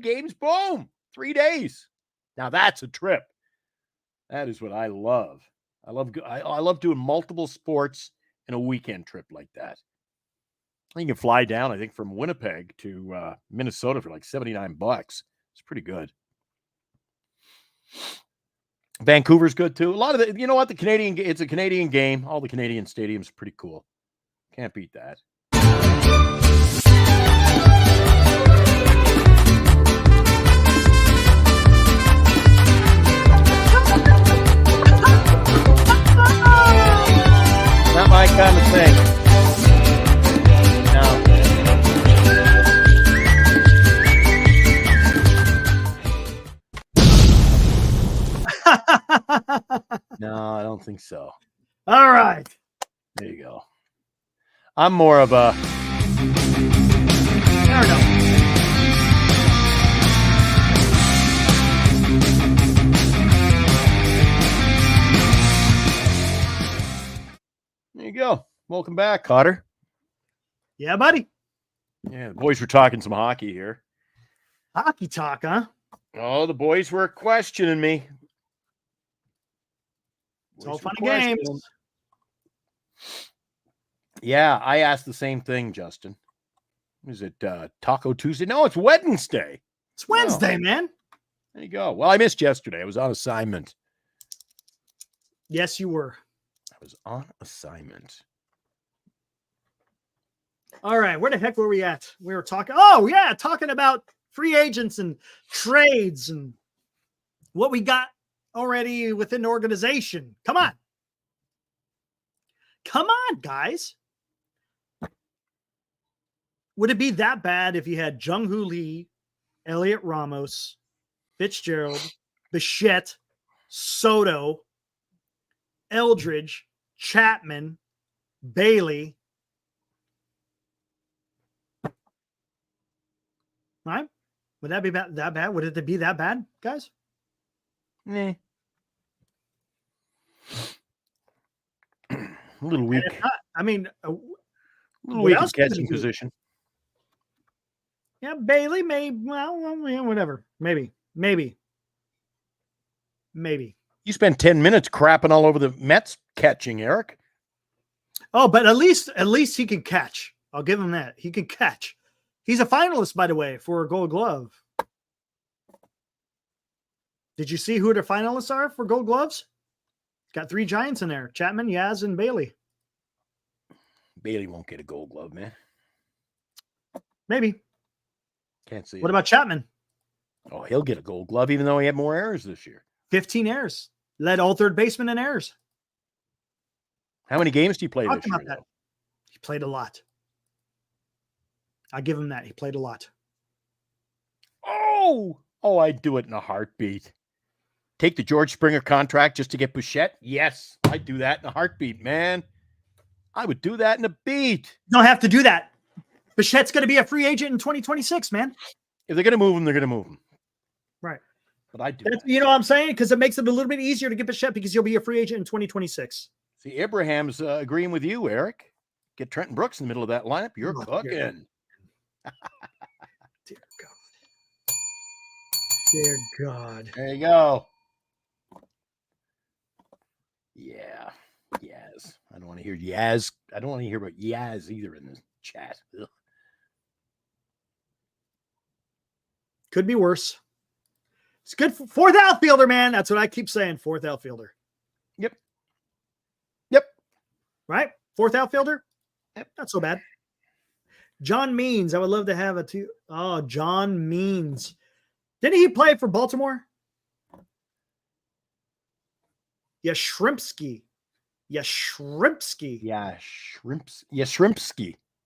games, boom, 3 days. Now that's a trip. That is what I love. I love doing multiple sports in a weekend trip like that. You can fly down, I think, from Winnipeg to Minnesota for like $79. It's pretty good. Vancouver's good too. A lot of the, you know what, it's a Canadian game. All the Canadian stadiums are pretty cool. Can't beat that. Not my kind of thing. No, I don't think so. All right. There you go. I'm more of a... I don't know. There you go. Welcome back, Cotter. Yeah, buddy. Yeah, the boys were talking some hockey here. Hockey talk, huh? Oh, the boys were questioning me. It's all fun and games. Yeah, I asked the same thing, Justin. Is it Taco Tuesday? No, it's Wednesday. It's Wednesday, man. There you go. Well, I missed yesterday. I was on assignment. Yes, you were. I was on assignment. All right. Where the heck were we at? We were talking. Oh, yeah. Talking about free agents and trades and what we got already within the organization. Come on. Come on, guys. Would it be that bad if you had Jung-Hoo Lee, Elliot Ramos, Fitzgerald, Bichette, Soto, Eldridge, Chapman, Bailey? Right? Would that be that bad? Would it be that bad, guys? Nah. A little weak. I mean, a little weak in catching position. Yeah, Bailey may, well, whatever. Maybe. You spent 10 minutes crapping all over the Mets catching, Eric. Oh, but at least he can catch. I'll give him that. He can catch. He's a finalist, by the way, for a Gold Glove. Did you see who the finalists are for Gold Gloves? Got 3 Giants in there: Chapman, Yaz, and Bailey. Bailey won't get a Gold Glove, man. Maybe. Can't see. What about Chapman? Oh, he'll get a Gold Glove, even though he had more errors this year. 15 errors. Led all third basemen in errors. How many games do you play this year? That. He played a lot. I give him that. He played a lot. Oh, I'd do it in a heartbeat. Take the George Springer contract just to get Bichette? Yes, I'd do that in a heartbeat, man. I would do that in a beat. You don't have to do that. Bichette's going to be a free agent in 2026, man. If they're going to move him, they're going to move him. Right. But I do. You know what I'm saying? Because it makes it a little bit easier to get Bichette because you'll be a free agent in 2026. See, Abraham's agreeing with you, Eric. Get Trenton Brooks in the middle of that lineup. You're Oh, cooking. Dear God. Dear God. There you go. Yeah. Yaz. I don't want to hear Yaz. I don't want to hear about Yaz either in the chat. Ugh. Could be worse. It's good for fourth outfielder, man. That's what I keep saying. Fourth outfielder. Yep. Right? Fourth outfielder? Yep. Not so bad. John Means. I would love to have a two. Oh, John Means. Didn't he play for Baltimore? Yastrzemski. Yeah, Shrimpski.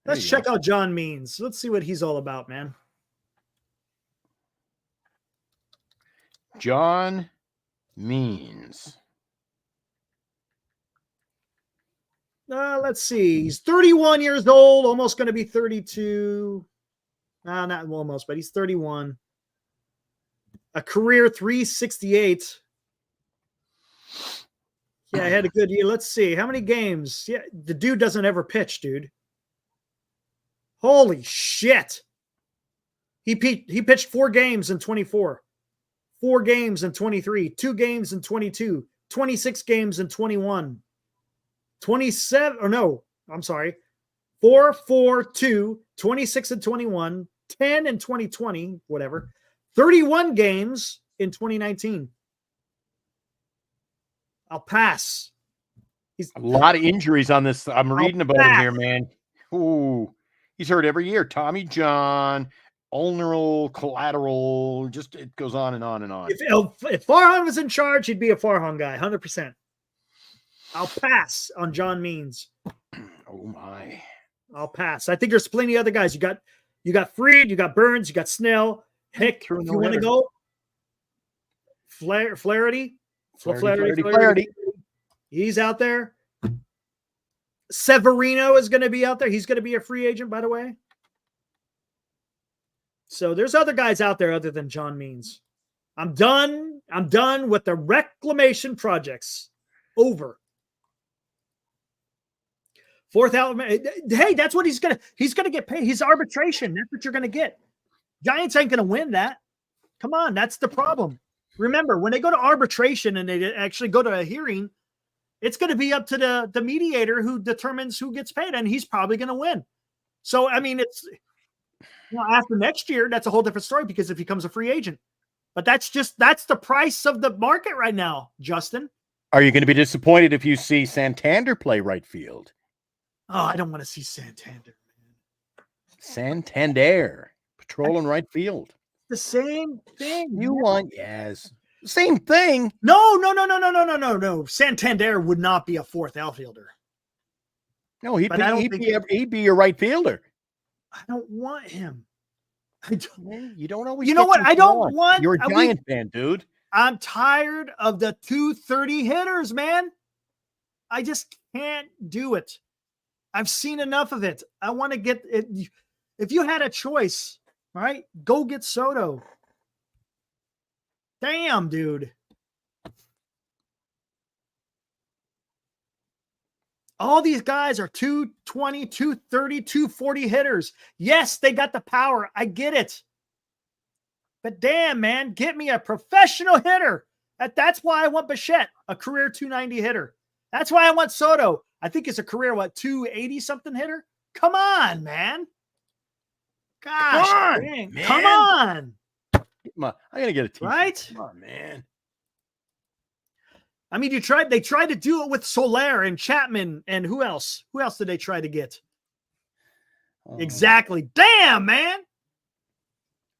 Let's check out John Means. Let's see what he's all about, man. John Means. Let's see. He's 31 years old, almost going to be 32. Not almost, but he's 31. A career 368. Yeah, I had a good year. Let's see. How many games? Yeah, the dude doesn't ever pitch, dude. Holy shit. He pitched 4 games in 24. 4 games in 23. 2 games in 22. 26 games in 21. 27, or no, I'm sorry. 4, 4, 2, 26 and 21, 10 and 2020, whatever. 31 games in 2019. I'll pass. He's A lot of injuries on this. I'm reading about him pass. here, man. Ooh, he's hurt every year. Tommy John, ulnar collateral, just it goes on and on and on. If Farhan was in charge, he'd be a Farhan guy, 100%. I'll pass on John Means. Oh my. I'll pass. I think there's plenty of other guys. You got Freed, you got Burns, you got Snell. Heck, if you want to go, Flaherty. He's out there. Severino is going to be out there. He's going to be a free agent, by the way. So there's other guys out there other than John Means. I'm done with the reclamation projects. Over. Fourth out. Hey, that's what he's gonna get paid. He's arbitration. That's what you're gonna get. Giants ain't gonna win that. Come on, that's the problem. Remember, when they go to arbitration and they actually go to a hearing, it's going to be up to the mediator who determines who gets paid, and he's probably going to win. So, I mean, it's after next year, that's a whole different story because if he becomes a free agent. But that's the price of the market right now, Justin. Are you going to be disappointed if you see Santander play right field? Oh, I don't want to see Santander, man. Santander patrolling right field. The same thing. You want same thing. No. Santander would not be a fourth outfielder. No, he'd be your right fielder. I don't want him. You don't always. You know what? I don't want. You're a Giant fan, dude. I'm tired of the 230 hitters, man. I just can't do it. I've seen enough of it. I want to get it. If you had a choice, all right, go get Soto. Damn, dude. All these guys are 220, 230, 240 hitters. Yes, they got the power. I get it. But damn, man, get me a professional hitter. That's why I want Bichette, a career 290 hitter. That's why I want Soto. I think it's a career, 280-something hitter? Come on, man. Gosh, come on. I gotta get a t-shirt. Right? Come on, man. I mean, they tried to do it with Soler and Chapman and who else? Who else did they try to get? Oh. Exactly. Damn, man.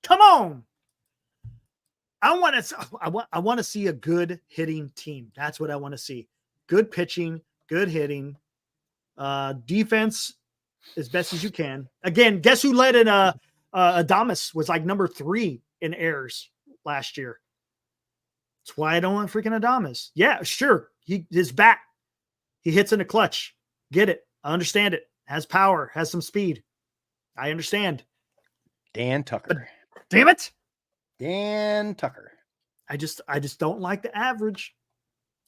Come on. I want to see a good hitting team. That's what I want to see. Good pitching, good hitting, defense as best as you can. Again, guess who led in Adames was like number 3 in errors last year. That's why I don't want freaking Adames. Yeah, sure. His bat, he hits in the clutch. Get it. I understand it. Has power, has some speed. I understand. Dan Tucker. But, damn it. Dan Tucker. I just don't like the average.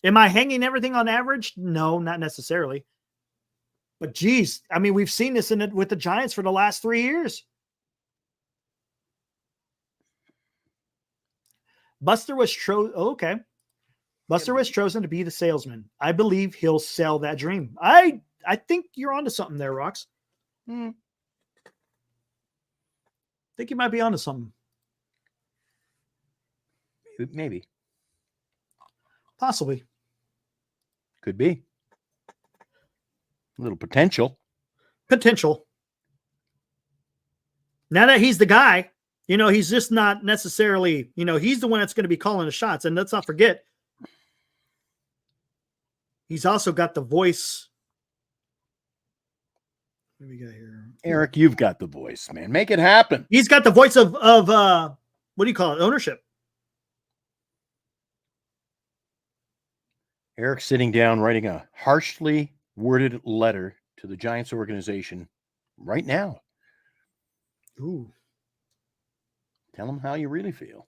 Am I hanging everything on average? No, not necessarily. But geez, I mean, we've seen this with the Giants for the last 3 years. Buster was okay. Buster was chosen to be the salesman. I believe he'll sell that dream. I think you're onto something there, Rox. I think you might be onto something. Maybe. Possibly. Could be. A little potential. Potential. Now that he's the guy, he's just not necessarily, he's the one that's going to be calling the shots. And let's not forget, he's also got the voice. What do we got here? Eric, you've got the voice, man. Make it happen. He's got the voice of what do you call it? Ownership. Eric sitting down, writing a harshly worded letter to the Giants organization right now. Ooh. Tell them how you really feel.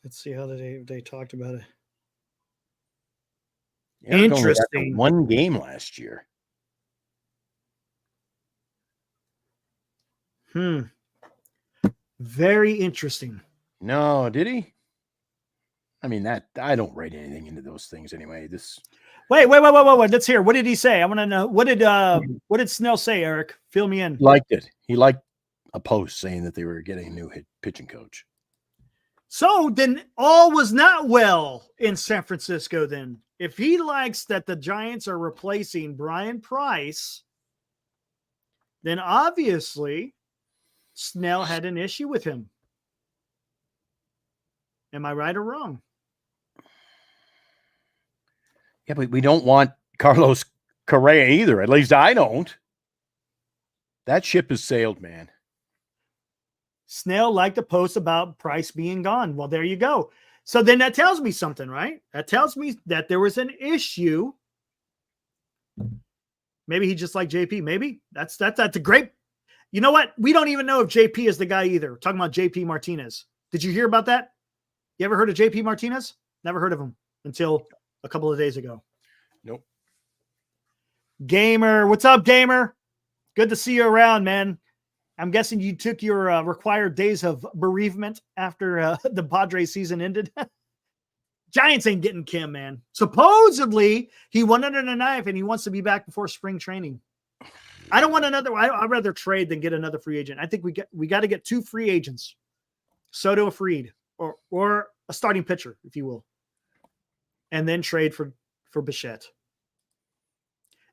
Let's see how they talked about it. Eric Interesting. Only had one game last year. Very interesting. No, did he? I mean, I don't write anything into those things anyway. Wait. Let's hear. What did he say? I want to know. What did Snell say, Eric? Fill me in. He liked it. He liked a post saying that they were getting a new pitching coach. So then all was not well in San Francisco then. If he likes that the Giants are replacing Brian Price, then obviously Snell had an issue with him. Am I right or wrong? Yeah, but we don't want Carlos Correa either. At least I don't. That ship has sailed, man. Snell liked to post about Price being gone. Well, there you go. So then that tells me something, right? That tells me that there was an issue. Maybe he just liked JP. Maybe that's a great. You know what? We don't even know if JP is the guy either. We're talking about JP Martinez. Did you hear about that? You ever heard of JP Martinez? Never heard of him until a couple of days ago. Nope. Gamer, what's up, Gamer? Good to see you around, man. I'm guessing you took your required days of bereavement after the Padres season ended. Giants ain't getting Kim, man. Supposedly, he won under the knife and he wants to be back before spring training. I don't want another. I'd rather trade than get another free agent. I think we got to get 2 free agents, Soto or Fried, or a starting pitcher, if you will, and then trade for Bichette.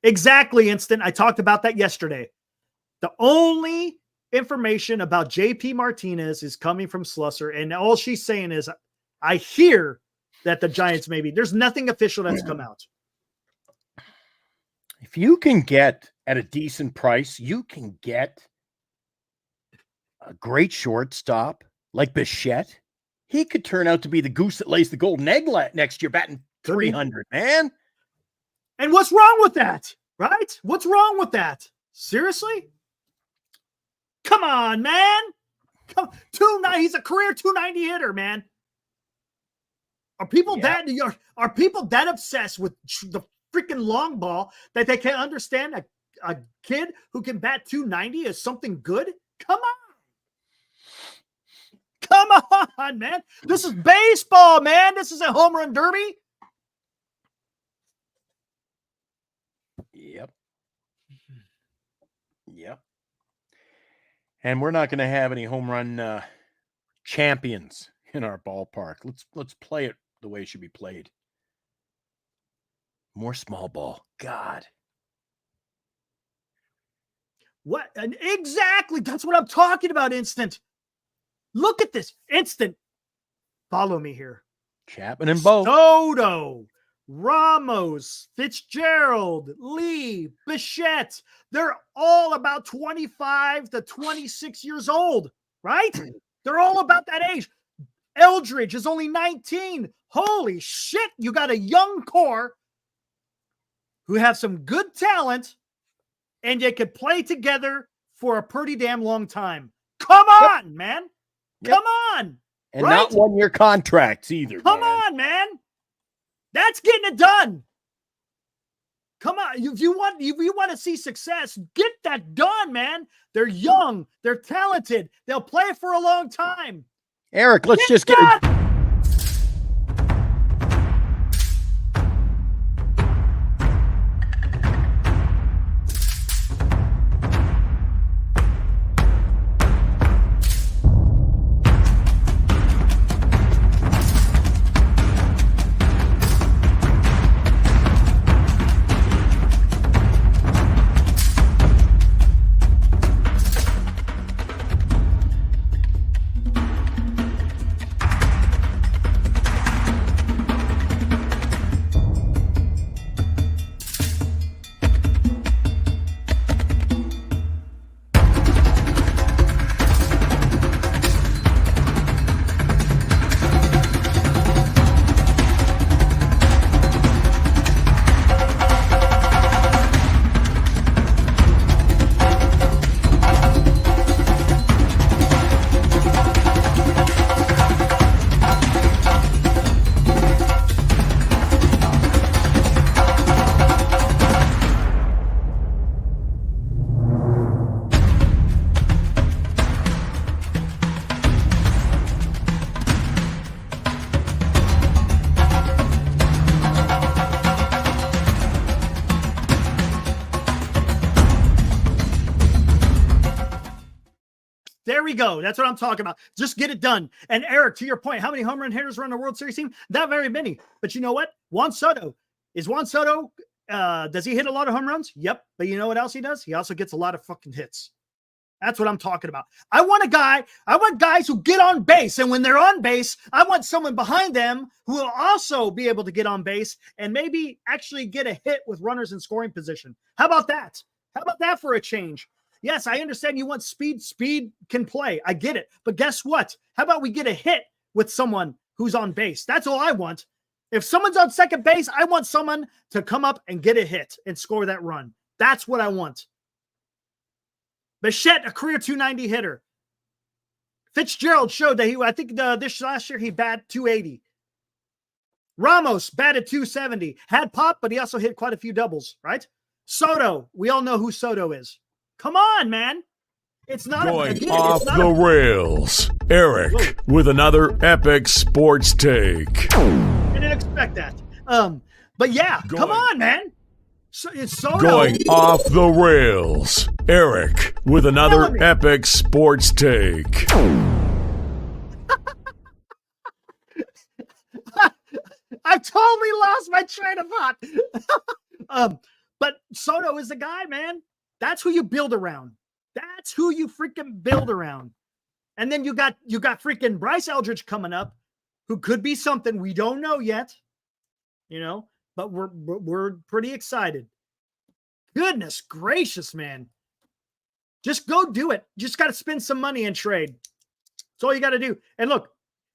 Exactly, Instant. I talked about that yesterday. The only information about JP Martinez is coming from Slusser, and all she's saying is, I hear that the Giants there's nothing official that's come out. If you can get at a decent price, you can get a great shortstop like Bichette. He could turn out to be the goose that lays the golden egg next year, batting 300, man. And what's wrong with that, right? What's wrong with that? Seriously? Come on, man. He's a career 290 hitter, man. Are people that obsessed with the freaking long ball that they can't understand a kid who can bat 290 is something good? Come on, man. This is baseball, man. This is a home run derby. Yep. And we're not going to have any home run champions in our ballpark. Let's play it the way it should be played. More small ball. God. What? And exactly. That's what I'm talking about, Instant. Look at this. Instant. Follow me here. Chapman and Bo. Soto, Ramos, Fitzgerald, Lee, Bichette. They're all about 25 to 26 years old, right? They're all about that age. Eldridge is only 19. Holy shit. You got a young core who have some good talent, and you could play together for a pretty damn long time. Come on, man. Come on. And not 1-year contracts either. Come on, man. That's getting it done. Come on, if you want to see success, get that done, man. They're young, they're talented, they'll play for a long time. Eric, let's just get it. There we go. That's what I'm talking about. Just get it done. And Eric, to your point, how many home run hitters were on the World Series team? Not very many. But you know what? Juan Soto. Does he hit a lot of home runs? Yep. But you know what else he does? He also gets a lot of fucking hits. That's what I'm talking about. I want guys who get on base. And when they're on base, I want someone behind them who will also be able to get on base and maybe actually get a hit with runners in scoring position. How about that? How about that for a change? Yes, I understand you want speed. Speed can play. I get it. But guess what? How about we get a hit with someone who's on base? That's all I want. If someone's on second base, I want someone to come up and get a hit and score that run. That's what I want. Bichette, a career 290 hitter. Fitzgerald showed that I think this last year he batted 280. Ramos batted 270. Had pop, but he also hit quite a few doubles, right? Soto, we all know who Soto is. Come on, man. It's not going off the rails. Eric with another epic sports take. I didn't expect that. But yeah, come on, man. So it's Soto. Going off the rails. Eric with another epic sports take. I totally lost my train of thought. But Soto is the guy, man. That's who you build around. That's who you freaking build around. And then you got freaking Bryce Eldridge coming up, who could be something we don't know yet, but we're pretty excited. Goodness gracious, man. Just go do it. Just got to spend some money and trade. That's all you got to do. And look,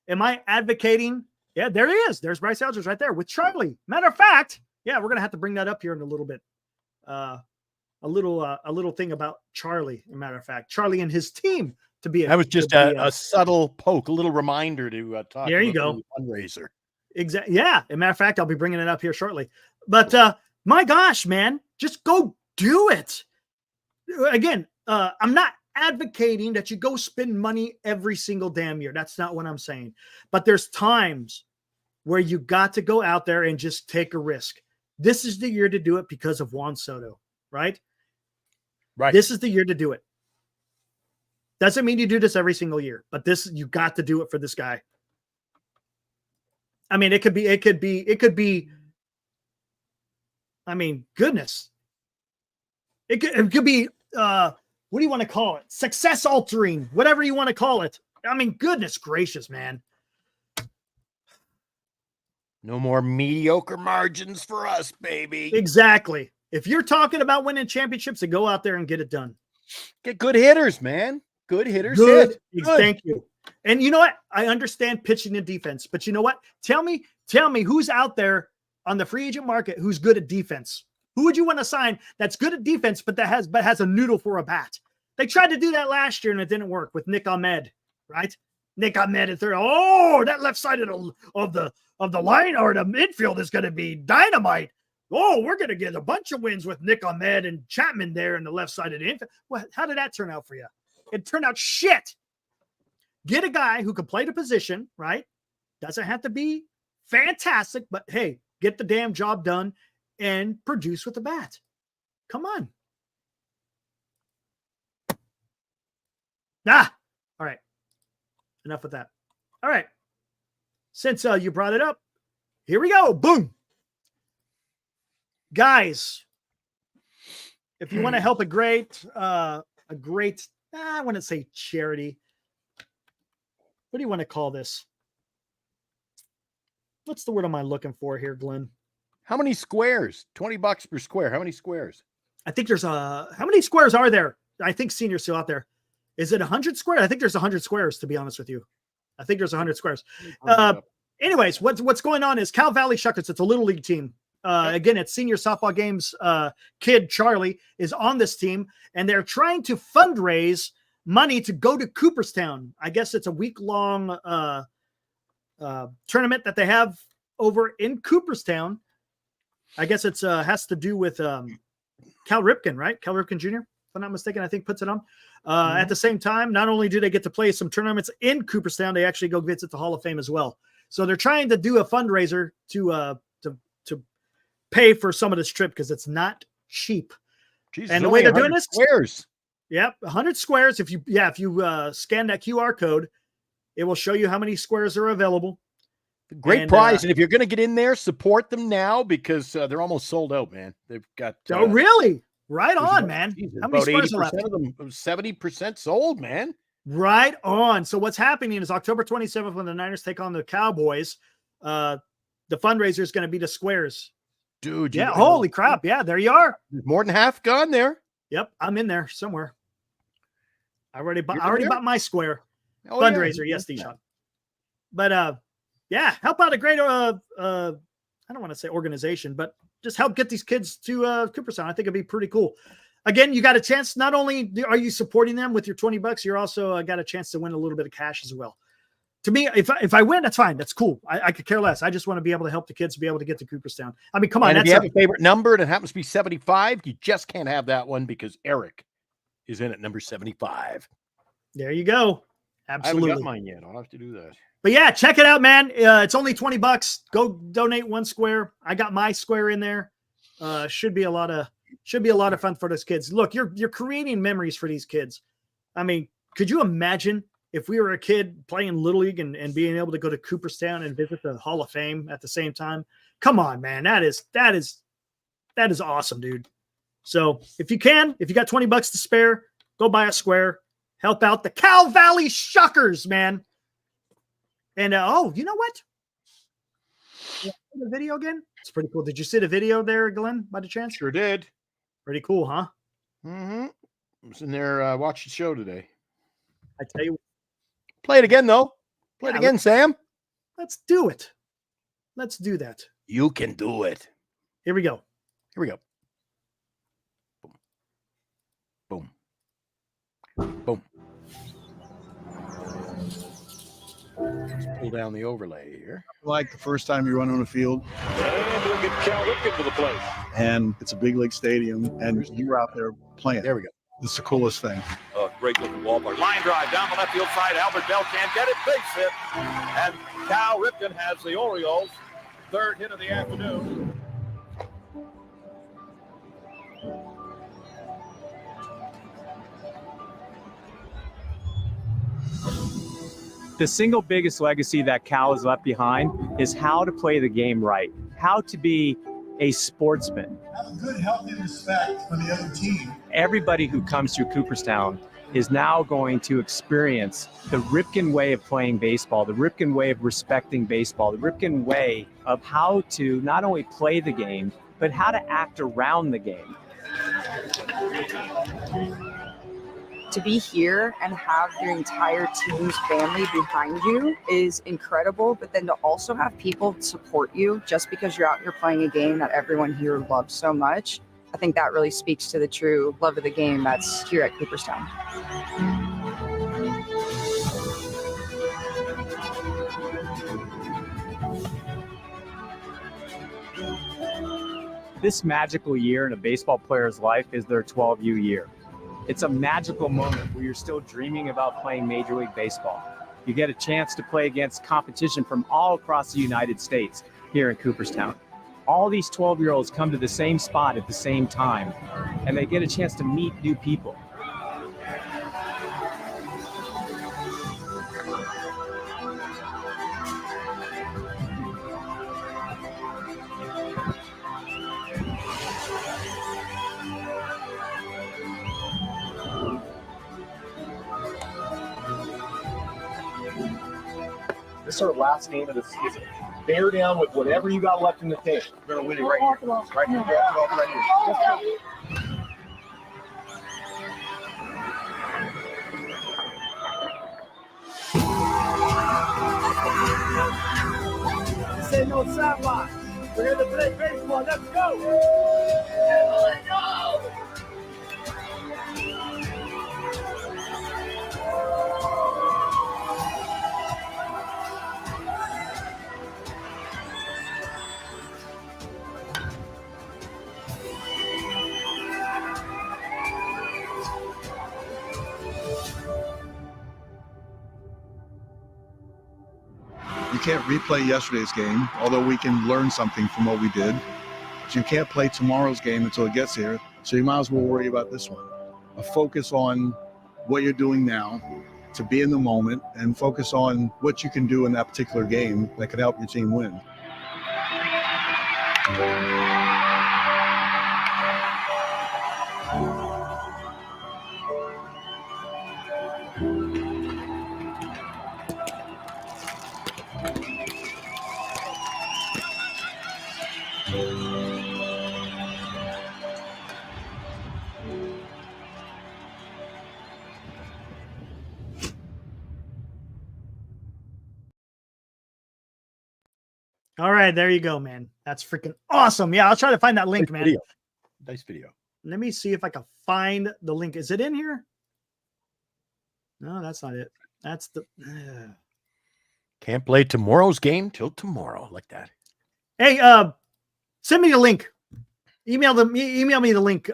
am I advocating? Yeah, there he is. There's Bryce Eldridge right there with Charlie. Matter of fact, yeah, we're going to have to bring that up here in a little bit. A little thing about Charlie, as a matter of fact, Charlie and his team to be. That was just a subtle poke, a little reminder to talk. There you go, the fundraiser. Exactly. Yeah. As a matter of fact, I'll be bringing it up here shortly. But my gosh, man, just go do it. Again, I'm not advocating that you go spend money every single damn year. That's not what I'm saying. But there's times where you got to go out there and just take a risk. This is the year to do it because of Juan Soto, right? Right. This is the year to do it. Doesn't mean you do this every single year, but you got to do it for this guy. I mean, it could be, I mean, goodness. It could be, what do you want to call it? Success altering, whatever you want to call it. I mean, goodness gracious, man. No more mediocre margins for us, baby. Exactly. If you're talking about winning championships, then go out there and get it done. Get good hitters, man. Good hitters. Good. Thank you. And you know what? I understand pitching and defense, but you know what? Tell me who's out there on the free agent market who's good at defense. Who would you want to sign that's good at defense, but has a noodle for a bat? They tried to do that last year and it didn't work with Nick Ahmed, right? Nick Ahmed at third. Oh, that left side of the line or the midfield is going to be dynamite. Oh, we're going to get a bunch of wins with Nick Ahmed and Chapman there in the left side of the infield. Well, how did that turn out for you? It turned out shit. Get a guy who can play the position, right? Doesn't have to be fantastic, but hey, get the damn job done and produce with the bat. Come on. All right. Enough with that. All right. Since you brought it up, here we go. Boom. Guys, if you want to help I wouldn't say charity. What do you want to call this? What's the word am I looking for here, Glenn? How many squares? $20 per square. How many squares? I think there's how many squares are there? I think seniors still out there. Is it 100 squares? I think there's 100 squares, to be honest with you. I think there's 100 squares. Anyways, what's going on is Cal Valley Shuckers. It's a little league team. Again, it's senior softball games. Kid Charlie is on this team, and they're trying to fundraise money to go to Cooperstown. I guess it's a week-long tournament that they have over in Cooperstown. I guess it's has to do with Cal Ripken, right? Cal Ripken Jr., if I'm not mistaken, I think puts it on. At the same time, not only do they get to play some tournaments in Cooperstown, they actually go visit the Hall of Fame as well. So they're trying to do a fundraiser to pay for some of this trip because it's not cheap. Jesus, and the way they're doing this, squares. Yep, 100 squares. If you scan that QR code, it will show you how many squares are available. Great prize, and if you're going to get in there, support them now because they're almost sold out, man. They've got. Oh, really? Right on, man. How many squares are left? Of them, 70% sold, man. Right on. So what's happening is October 27th when the Niners take on the Cowboys, the fundraiser is going to be the squares. Dude, yeah, holy crap. Yeah, there you are. More than half gone there. Yep, I'm in there somewhere. I already bought my square. Oh, fundraiser, yeah. Yes, D-Shot. But yeah, help out a great I don't want to say organization, but just help get these kids to Cooperstown. I think it'd be pretty cool. Again, you got a chance. Not only are you supporting them with your $20, you're also got a chance to win a little bit of cash as well. To me, if I win, that's fine. That's cool. I could care less. I just want to be able to help the kids be able to get to Cooperstown. I mean, come on. And if you have a favorite number and it happens to be 75, you just can't have that one because Eric is in at number 75. There you go. Absolutely. I haven't got mine yet. I'll have to do that. But yeah, check it out, man. It's only $20. Go donate one square. I got my square in there. Should be a lot of fun for those kids. Look, you're creating memories for these kids. I mean, could you imagine if we were a kid playing Little League and being able to go to Cooperstown and visit the Hall of Fame at the same time? Come on, man. That is awesome, dude. So if you got $20 to spare, go buy a square. Help out the Cal Valley Shuckers, man. And you know what? The video again? It's pretty cool. Did you see the video there, Glenn, by the chance? Sure did. Pretty cool, huh? Mm-hmm. I was in there watching the show today. I tell you. Play it again, though. Play it again, Sam. Let's do it. Let's do that. You can do it. Here we go. Boom. Boom. Boom. Let's pull down the overlay here. Like the first time you run on the field. And we'll get Cal Ripken to the plate. And it's a big league stadium, and you're out there playing. There we go. It's the coolest thing. Great looking ballpark. Line drive down the left field side. Albert Bell can't get it. Base hit. And Cal Ripken has the Orioles' third hit of the afternoon. The single biggest legacy that Cal has left behind is how to play the game right, how to be a sportsman. Have a good, healthy respect for the other team. Everybody who comes through Cooperstown is now going to experience the Ripken way of playing baseball, the Ripken way of respecting baseball, the Ripken way of how to not only play the game, but how to act around the game. To be here and have your entire team's family behind you is incredible, but then to also have people support you just because you're out here playing a game that everyone here loves so much, I think that really speaks to the true love of the game that's here at Cooperstown. This magical year in a baseball player's life is their 12U year. It's a magical moment where you're still dreaming about playing Major League Baseball. You get a chance to play against competition from all across the United States here in Cooperstown. All these 12-year-olds come to the same spot at the same time, and they get a chance to meet new people. This is our last game of the season. Bear down with whatever you got left in the tank. We're gonna win it right here. Right here. Right here. This ain't no sideline. We're here to play baseball. Let's go. Let's go. You can't replay yesterday's game, although we can learn something from what we did. But you can't play tomorrow's game until it gets here, so you might as well worry about this one. A focus on what you're doing now, to be in the moment, and focus on what you can do in that particular game that could help your team win. All right, there you go, man. That's freaking awesome. Yeah, I'll try to find that link, man. Nice video. Let me see if I can find the link. Is it in here? No, that's not it. That's the. Can't play tomorrow's game till tomorrow, like that. Hey, send me the link. Email me the link,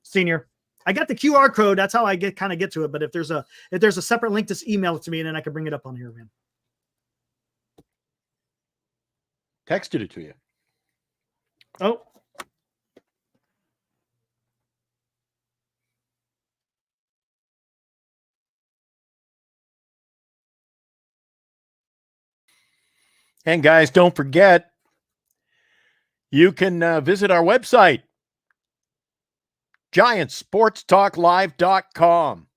Senior. I got the QR code. That's how I get to it. But if there's a separate link, just email it to me, and then I can bring it up on here, man. Texted it to you. Oh. And guys, don't forget, you can visit our website, GiantSportsTalkLive.com.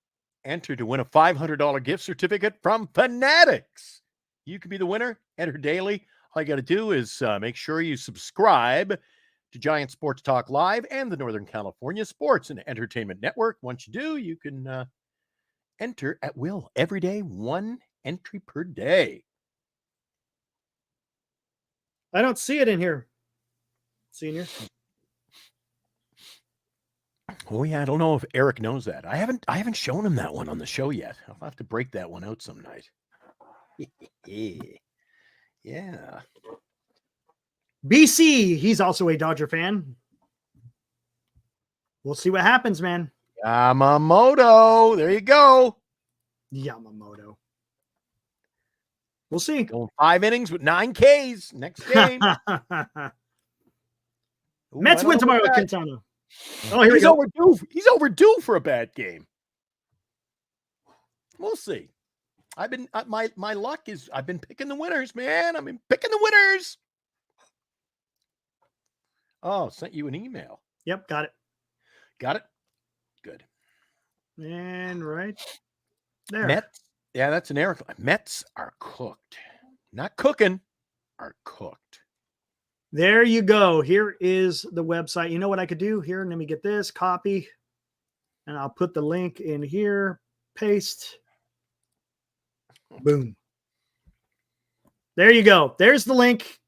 Enter to win a $500 gift certificate from Fanatics. You can be the winner. Enter daily. All you got to do is make sure you subscribe to Giant Sports Talk Live and the Northern California Sports and Entertainment Network. Once you do, you can enter at will every day, one entry per day. I don't see it in here, Senior. Oh yeah, I don't know if Eric knows that. I haven't shown him that one on the show yet. I'll have to break that one out some night. Yeah. BC, he's also a Dodger fan. We'll see what happens, man. Yamamoto. There you go. Yamamoto. We'll see. Going 5 innings with 9 Ks next game. Mets win tomorrow with Quintana. Oh, here we He's go. overdue. He's overdue for a bad game. We'll see. I've been my luck is I've been picking the winners, man. I've been picking the winners. Oh, sent you an email. Yep, got it. Got it. Good. And right there. Mets. Yeah, that's an Eric. Mets are cooked. Not cooking, are cooked. There you go. Here is the website. You know what I could do here? Let me get this copy, and I'll put the link in here. Paste. Boom. There you go. There's the link.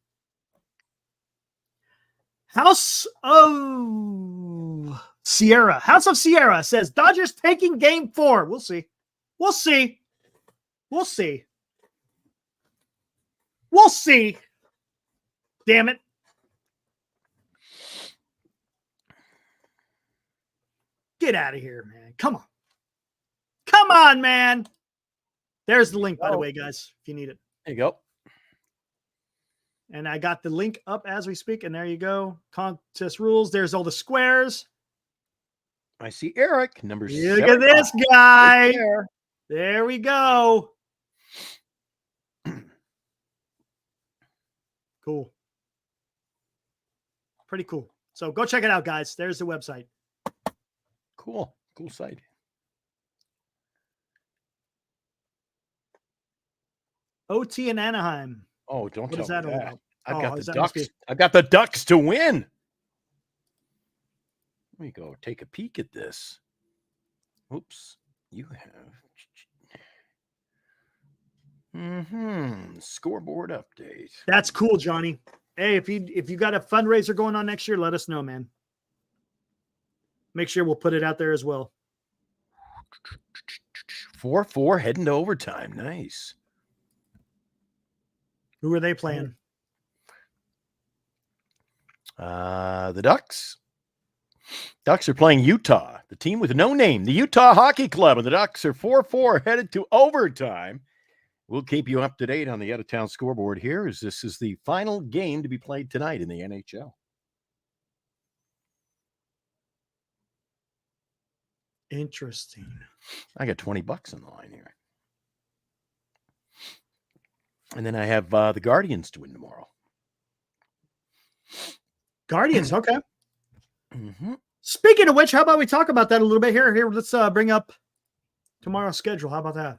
House of Sierra says Dodgers taking game 4. We'll see. We'll see. We'll see. We'll see. Damn it. Get out of here, man. Come on. Come on, man. There's the link, by the way, guys, if you need it. There you go. And I got the link up as we speak, and there you go. Contest rules. There's all the squares. I see Eric, number Look at this guy. There we go. Cool. Pretty cool. So go check it out, guys. There's the website. Cool. Cool site. OT in Anaheim. Oh, don't What tell is that me all that. about? I've got is the that must Ducks. be- I've got the Ducks to win. Let me go take a peek at this. Oops. You have scoreboard update. That's cool, Johnny. Hey, if you got a fundraiser going on next year, let us know, man. Make sure we'll put it out there as well. 4-4 heading to overtime. Nice. Who are they playing? The Ducks. Ducks are playing Utah, the team with no name, the Utah Hockey Club, and the Ducks are 4-4 headed to overtime. We'll keep you up to date on the out-of-town scoreboard here, as this is the final game to be played tonight in the NHL. Interesting. I got $20 on the line here. And then I have the Guardians to win tomorrow. Guardians, okay. Mm-hmm. Speaking of which, how about we talk about that a little bit here? Here, let's bring up tomorrow's schedule. How about that?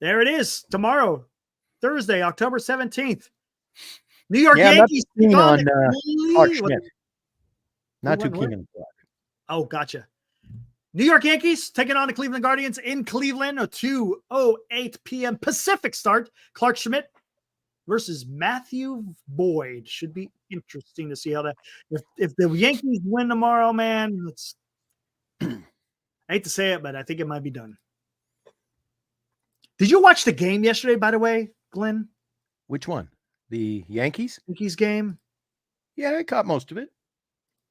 There it is. Tomorrow, Thursday, October 17th. New York Yankees. on Clark Schmidt. What? Not too What? keen on Clark. Oh, gotcha. New York Yankees taking on the Cleveland Guardians in Cleveland, a 2:08 p.m. Pacific start. Clark Schmidt versus Matthew Boyd. Should be interesting to see how that. If the Yankees win tomorrow, man, it's. I hate to say it, but I think it might be done. Did you watch the game yesterday, by the way, Glenn? Which one? The Yankees? Yankees game? Yeah, I caught most of it.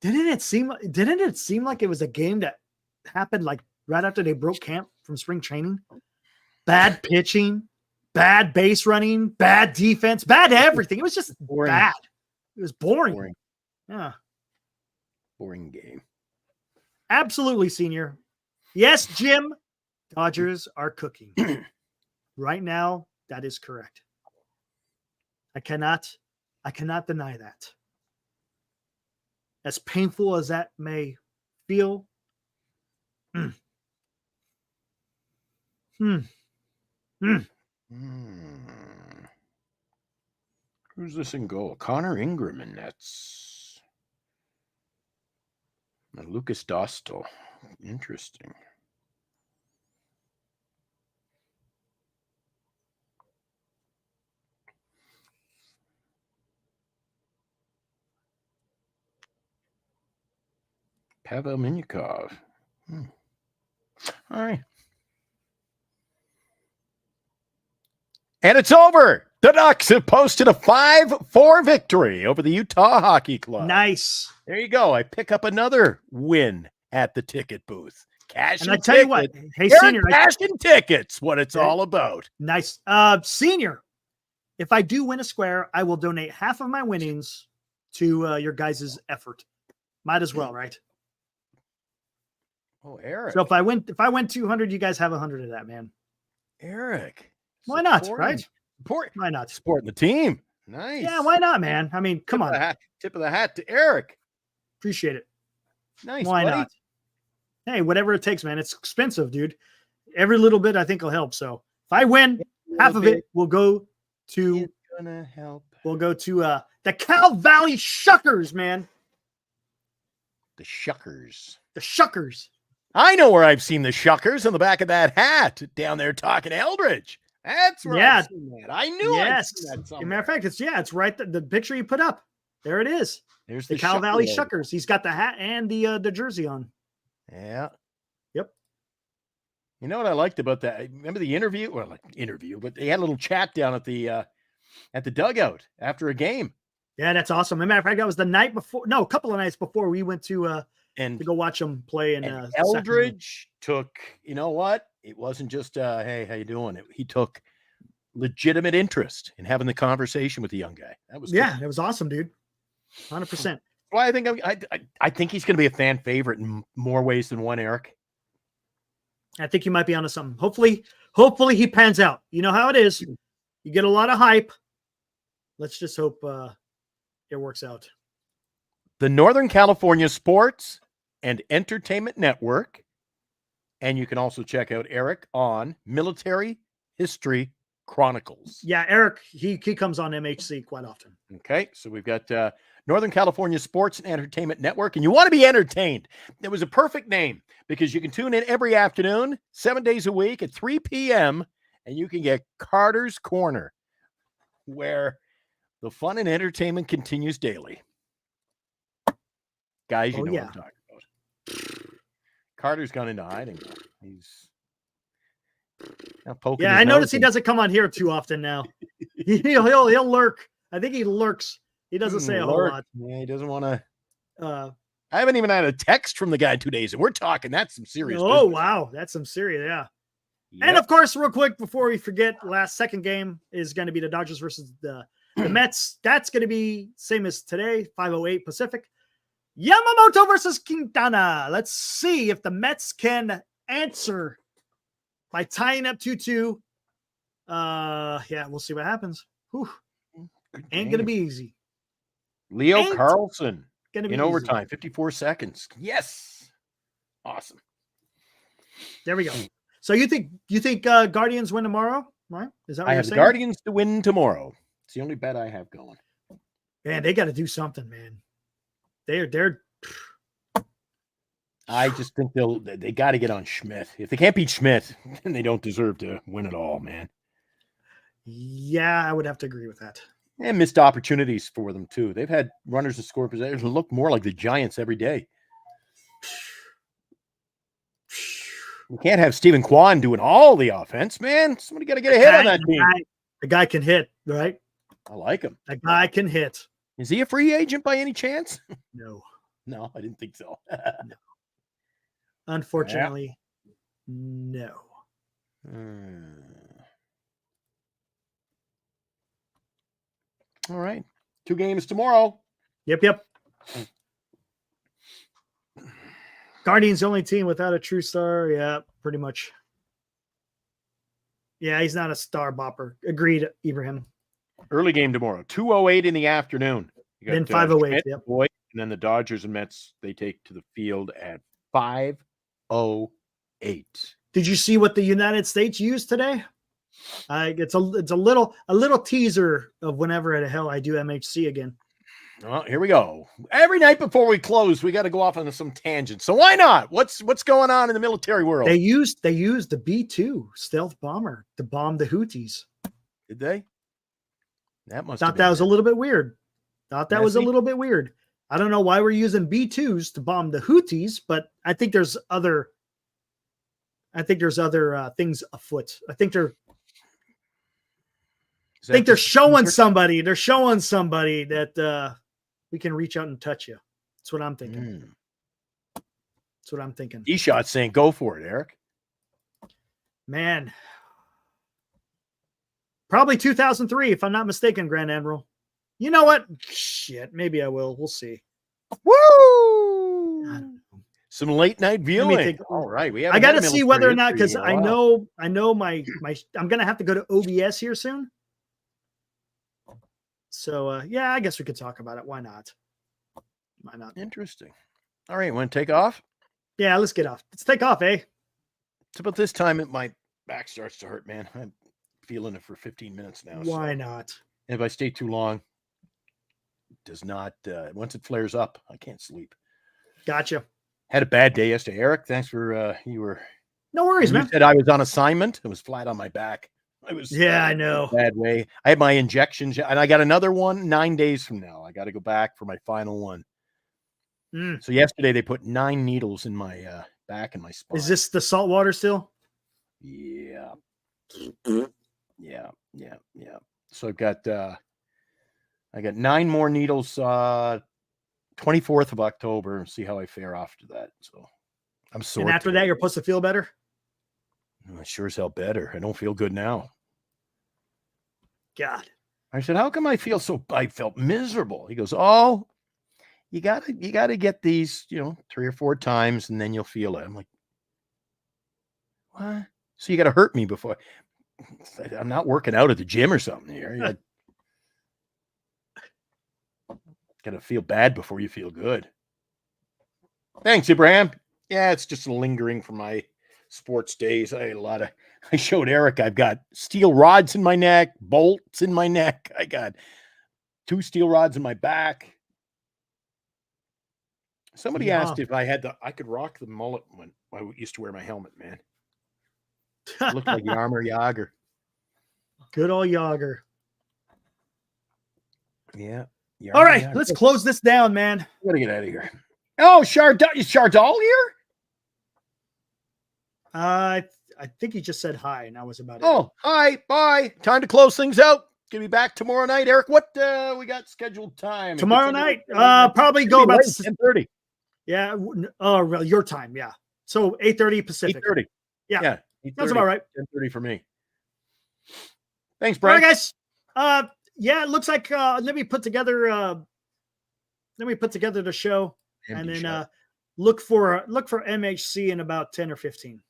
Didn't it seem like it was a game that happened like right after they broke camp from spring training? Bad pitching, bad base running, bad defense, bad everything. It was just Boring. bad. It was boring. Boring. Yeah. Boring game. Absolutely, senior. Yes, Jim. Dodgers are cooking. Right now, that is correct. I cannot deny that. As painful as that may feel. Who's this in goal? Connor Ingram, and that's Lucas Dostal. Interesting. Pavel Minyakov. All right. And it's over. The Ducks have posted a 5-4 victory over the Utah Hockey Club. Nice. There you go. I pick up another win at the ticket booth. Cash And I tell you what, hey, Eric, senior. cash and tickets, what it's all about. Nice. Senior, if I do win a square, I will donate half of my winnings to your guys' effort. Might as well, right? Oh, Eric. So if I win 200, you guys have 100 of that, man. Eric. Why not, Supporting- right? Support, Why not? supporting the team. Nice. Yeah, why not, man? I mean, come on. Tip of the hat to Eric. Appreciate it. Nice. Why buddy. not? Hey, whatever it takes, man. It's expensive, dude. Every little bit I think will help. So if I win, half of it will go to It's gonna help. the Cal Valley Shuckers, man. The Shuckers. The Shuckers. I know where I've seen the Shuckers on the back of that hat down there talking Eldridge. That's where Yeah. I've seen that. I knew I'd seen that As a somewhere. matter of fact, it's right the picture you put up. There it is. There's The Cal Valley Shucker logo. Shuckers. He's got the hat and the jersey on. Yeah. Yep. You know what I liked about that? Remember the interview? Well, like interview, but they had a little chat down at the dugout after a game. Yeah, that's awesome. As a matter of fact, that was the night before. No, a couple of nights before we went to And to go watch them play in and Sacramento. Eldridge took, you know what? It wasn't just hey, how you doing? He took legitimate interest in having the conversation with the young guy. That was Yeah, cool. it was awesome, dude. 100%. Well, I think I think he's going to be a fan favorite in more ways than one, Eric. I think you might be onto something. Hopefully he pans out. You know how it is. You get a lot of hype. Let's just hope it works out. The Northern California Sports and Entertainment Network, and you can also check out Eric on Military History Chronicles. Yeah, Eric, he comes on MHC quite often. Okay, so we've got Northern California Sports and Entertainment Network, and you want to be entertained. It was a perfect name because you can tune in every afternoon, 7 days a week at 3 p.m., and you can get Carter's Corner, where the fun and entertainment continues daily. Guys, you know what I'm talking about. Carter's gone into hiding. He's poking. Yeah, I noticed he doesn't come on here too often now. he'll lurk. I think he lurks. He doesn't say a whole lot. Yeah, he doesn't want to. I haven't even had a text from the guy 2 days, and we're talking. That's some serious. Oh, business. wow. That's some serious. Yeah. Yep. And of course, real quick, before we forget, second game is going to be the Dodgers versus the Mets. That's going to be same as today, 5:08 Pacific. Yamamoto versus Quintana. Let's see if the Mets can answer by tying up 2-2. Yeah, we'll see what happens. Whew. Ain't going to be easy. Leo Carlson in overtime, 54 seconds. Yes. Awesome. There we go. So you think Guardians win tomorrow, right? Is that what I you're have the saying? Guardians to win tomorrow. It's the only bet I have going. Man, they got to do something, man. They're I just think they got to get on Schmidt. If they can't beat Schmidt, then they don't deserve to win it all, man. Yeah, I would have to agree with that. And missed opportunities for them too. They've had runners that score possessions look more like the Giants every day. We can't have Stephen Kwan doing all the offense, man. Somebody got to get ahead on that team. The guy can hit, right? I like him. That guy can hit. Is he a free agent by any chance? No. No, I didn't think so. No. Unfortunately, no. All right. 2 games tomorrow. Yep. Guardians the only team without a true star. Yeah, pretty much. Yeah, he's not a star bopper. Agreed, Ibrahim. Early game tomorrow, 2:08 in the afternoon. You Then 5:08. Schmidt, Yep. Boyd, and then the Dodgers and Mets, they take to the field at 5:08. Did you see what the United States used today? It's a little teaser of whenever the hell I do MHC again. Well, here we go. Every night before we close, we got to go off on some tangent. So why not? What's going on in the military world? They used the B-2 stealth bomber to bomb the Houthis. Did they? That must Thought that was a little bit weird. I don't know why we're using B-2s to bomb the Houthis, but I think there's other things afoot. I think they're showing somebody. They're showing somebody that we can reach out and touch you. That's what I'm thinking. That's what I'm thinking. E-Shot's saying, go for it, Eric. Man. Probably 2003, if I'm not mistaken, Grand Admiral. You know what? Shit, maybe I will. We'll see. Woo! Some late night viewing. All right, I got to see whether or not, because I know my I'm gonna have to go to OBS here soon. So yeah, I guess we could talk about it. Why not? Why not? Interesting. All right, want to take off? Yeah, let's get off. Let's take off, eh? It's about this time my back starts to hurt, man. I'm feeling it for 15 minutes now. Why not? And if I stay too long, it does not. Once it flares up, I can't sleep. Gotcha. Had a bad day yesterday, Eric. Thanks for you were. No worries, man. You said I was on assignment. I was flat on my back. I was. Yeah, I know. Bad way. I had my injections, and I got another one 9 days from now. I got to go back for my final one. So yesterday they put 9 needles in my back and my spine. Is this the salt water still? Yeah. Yeah. So I got 9 more needles 24th of October and see how I fare after that. So I'm sore. And after that, you're supposed to feel better? Sure as hell better. I don't feel good now. God. I said, how come I felt miserable? He goes, oh, you gotta get these, 3 or 4 times and then you'll feel it. I'm like, what? So you got to hurt me before. I'm not working out at the gym or something here. Got to feel bad before you feel good. Thanks, Abraham. Yeah, it's just lingering from my sports days. I showed Eric, I've got steel rods in my neck, bolts in my neck. I got 2 steel rods in my back. Somebody asked if I could rock the mullet when I used to wear my helmet, man. It looked like Yarmer Yager. Good old Yager. Yeah. All right, let's close this down, man. We gotta get out of here. Oh, is Chardal here? I think he just said hi, and that was about it. Oh, hi, bye. Time to close things out. Gonna be back tomorrow night, Eric. What we got scheduled time? Tomorrow night, probably go about 10:30. Yeah, your time, yeah. So 8:30 Pacific. 8:30. Yeah, that's about right. 10:30 for me. Thanks, All Brian. right, guys. Yeah, it looks like let me put together the show and then look for MHC in about 10 or 15.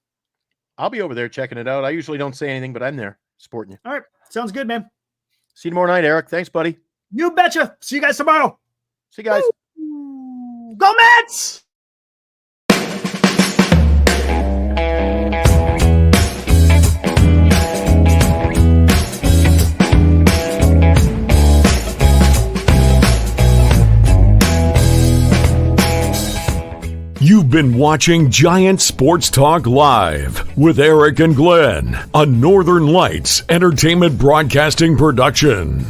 I'll be over there checking it out. I usually don't say anything, but I'm there supporting you. All right, sounds good, man. See you tomorrow night, Eric. Thanks, buddy. You betcha. See you guys tomorrow. See you guys. Woo! Go Mets! You've been watching Giant Sports Talk Live with Eric and Glenn, a Northern Lights Entertainment Broadcasting production.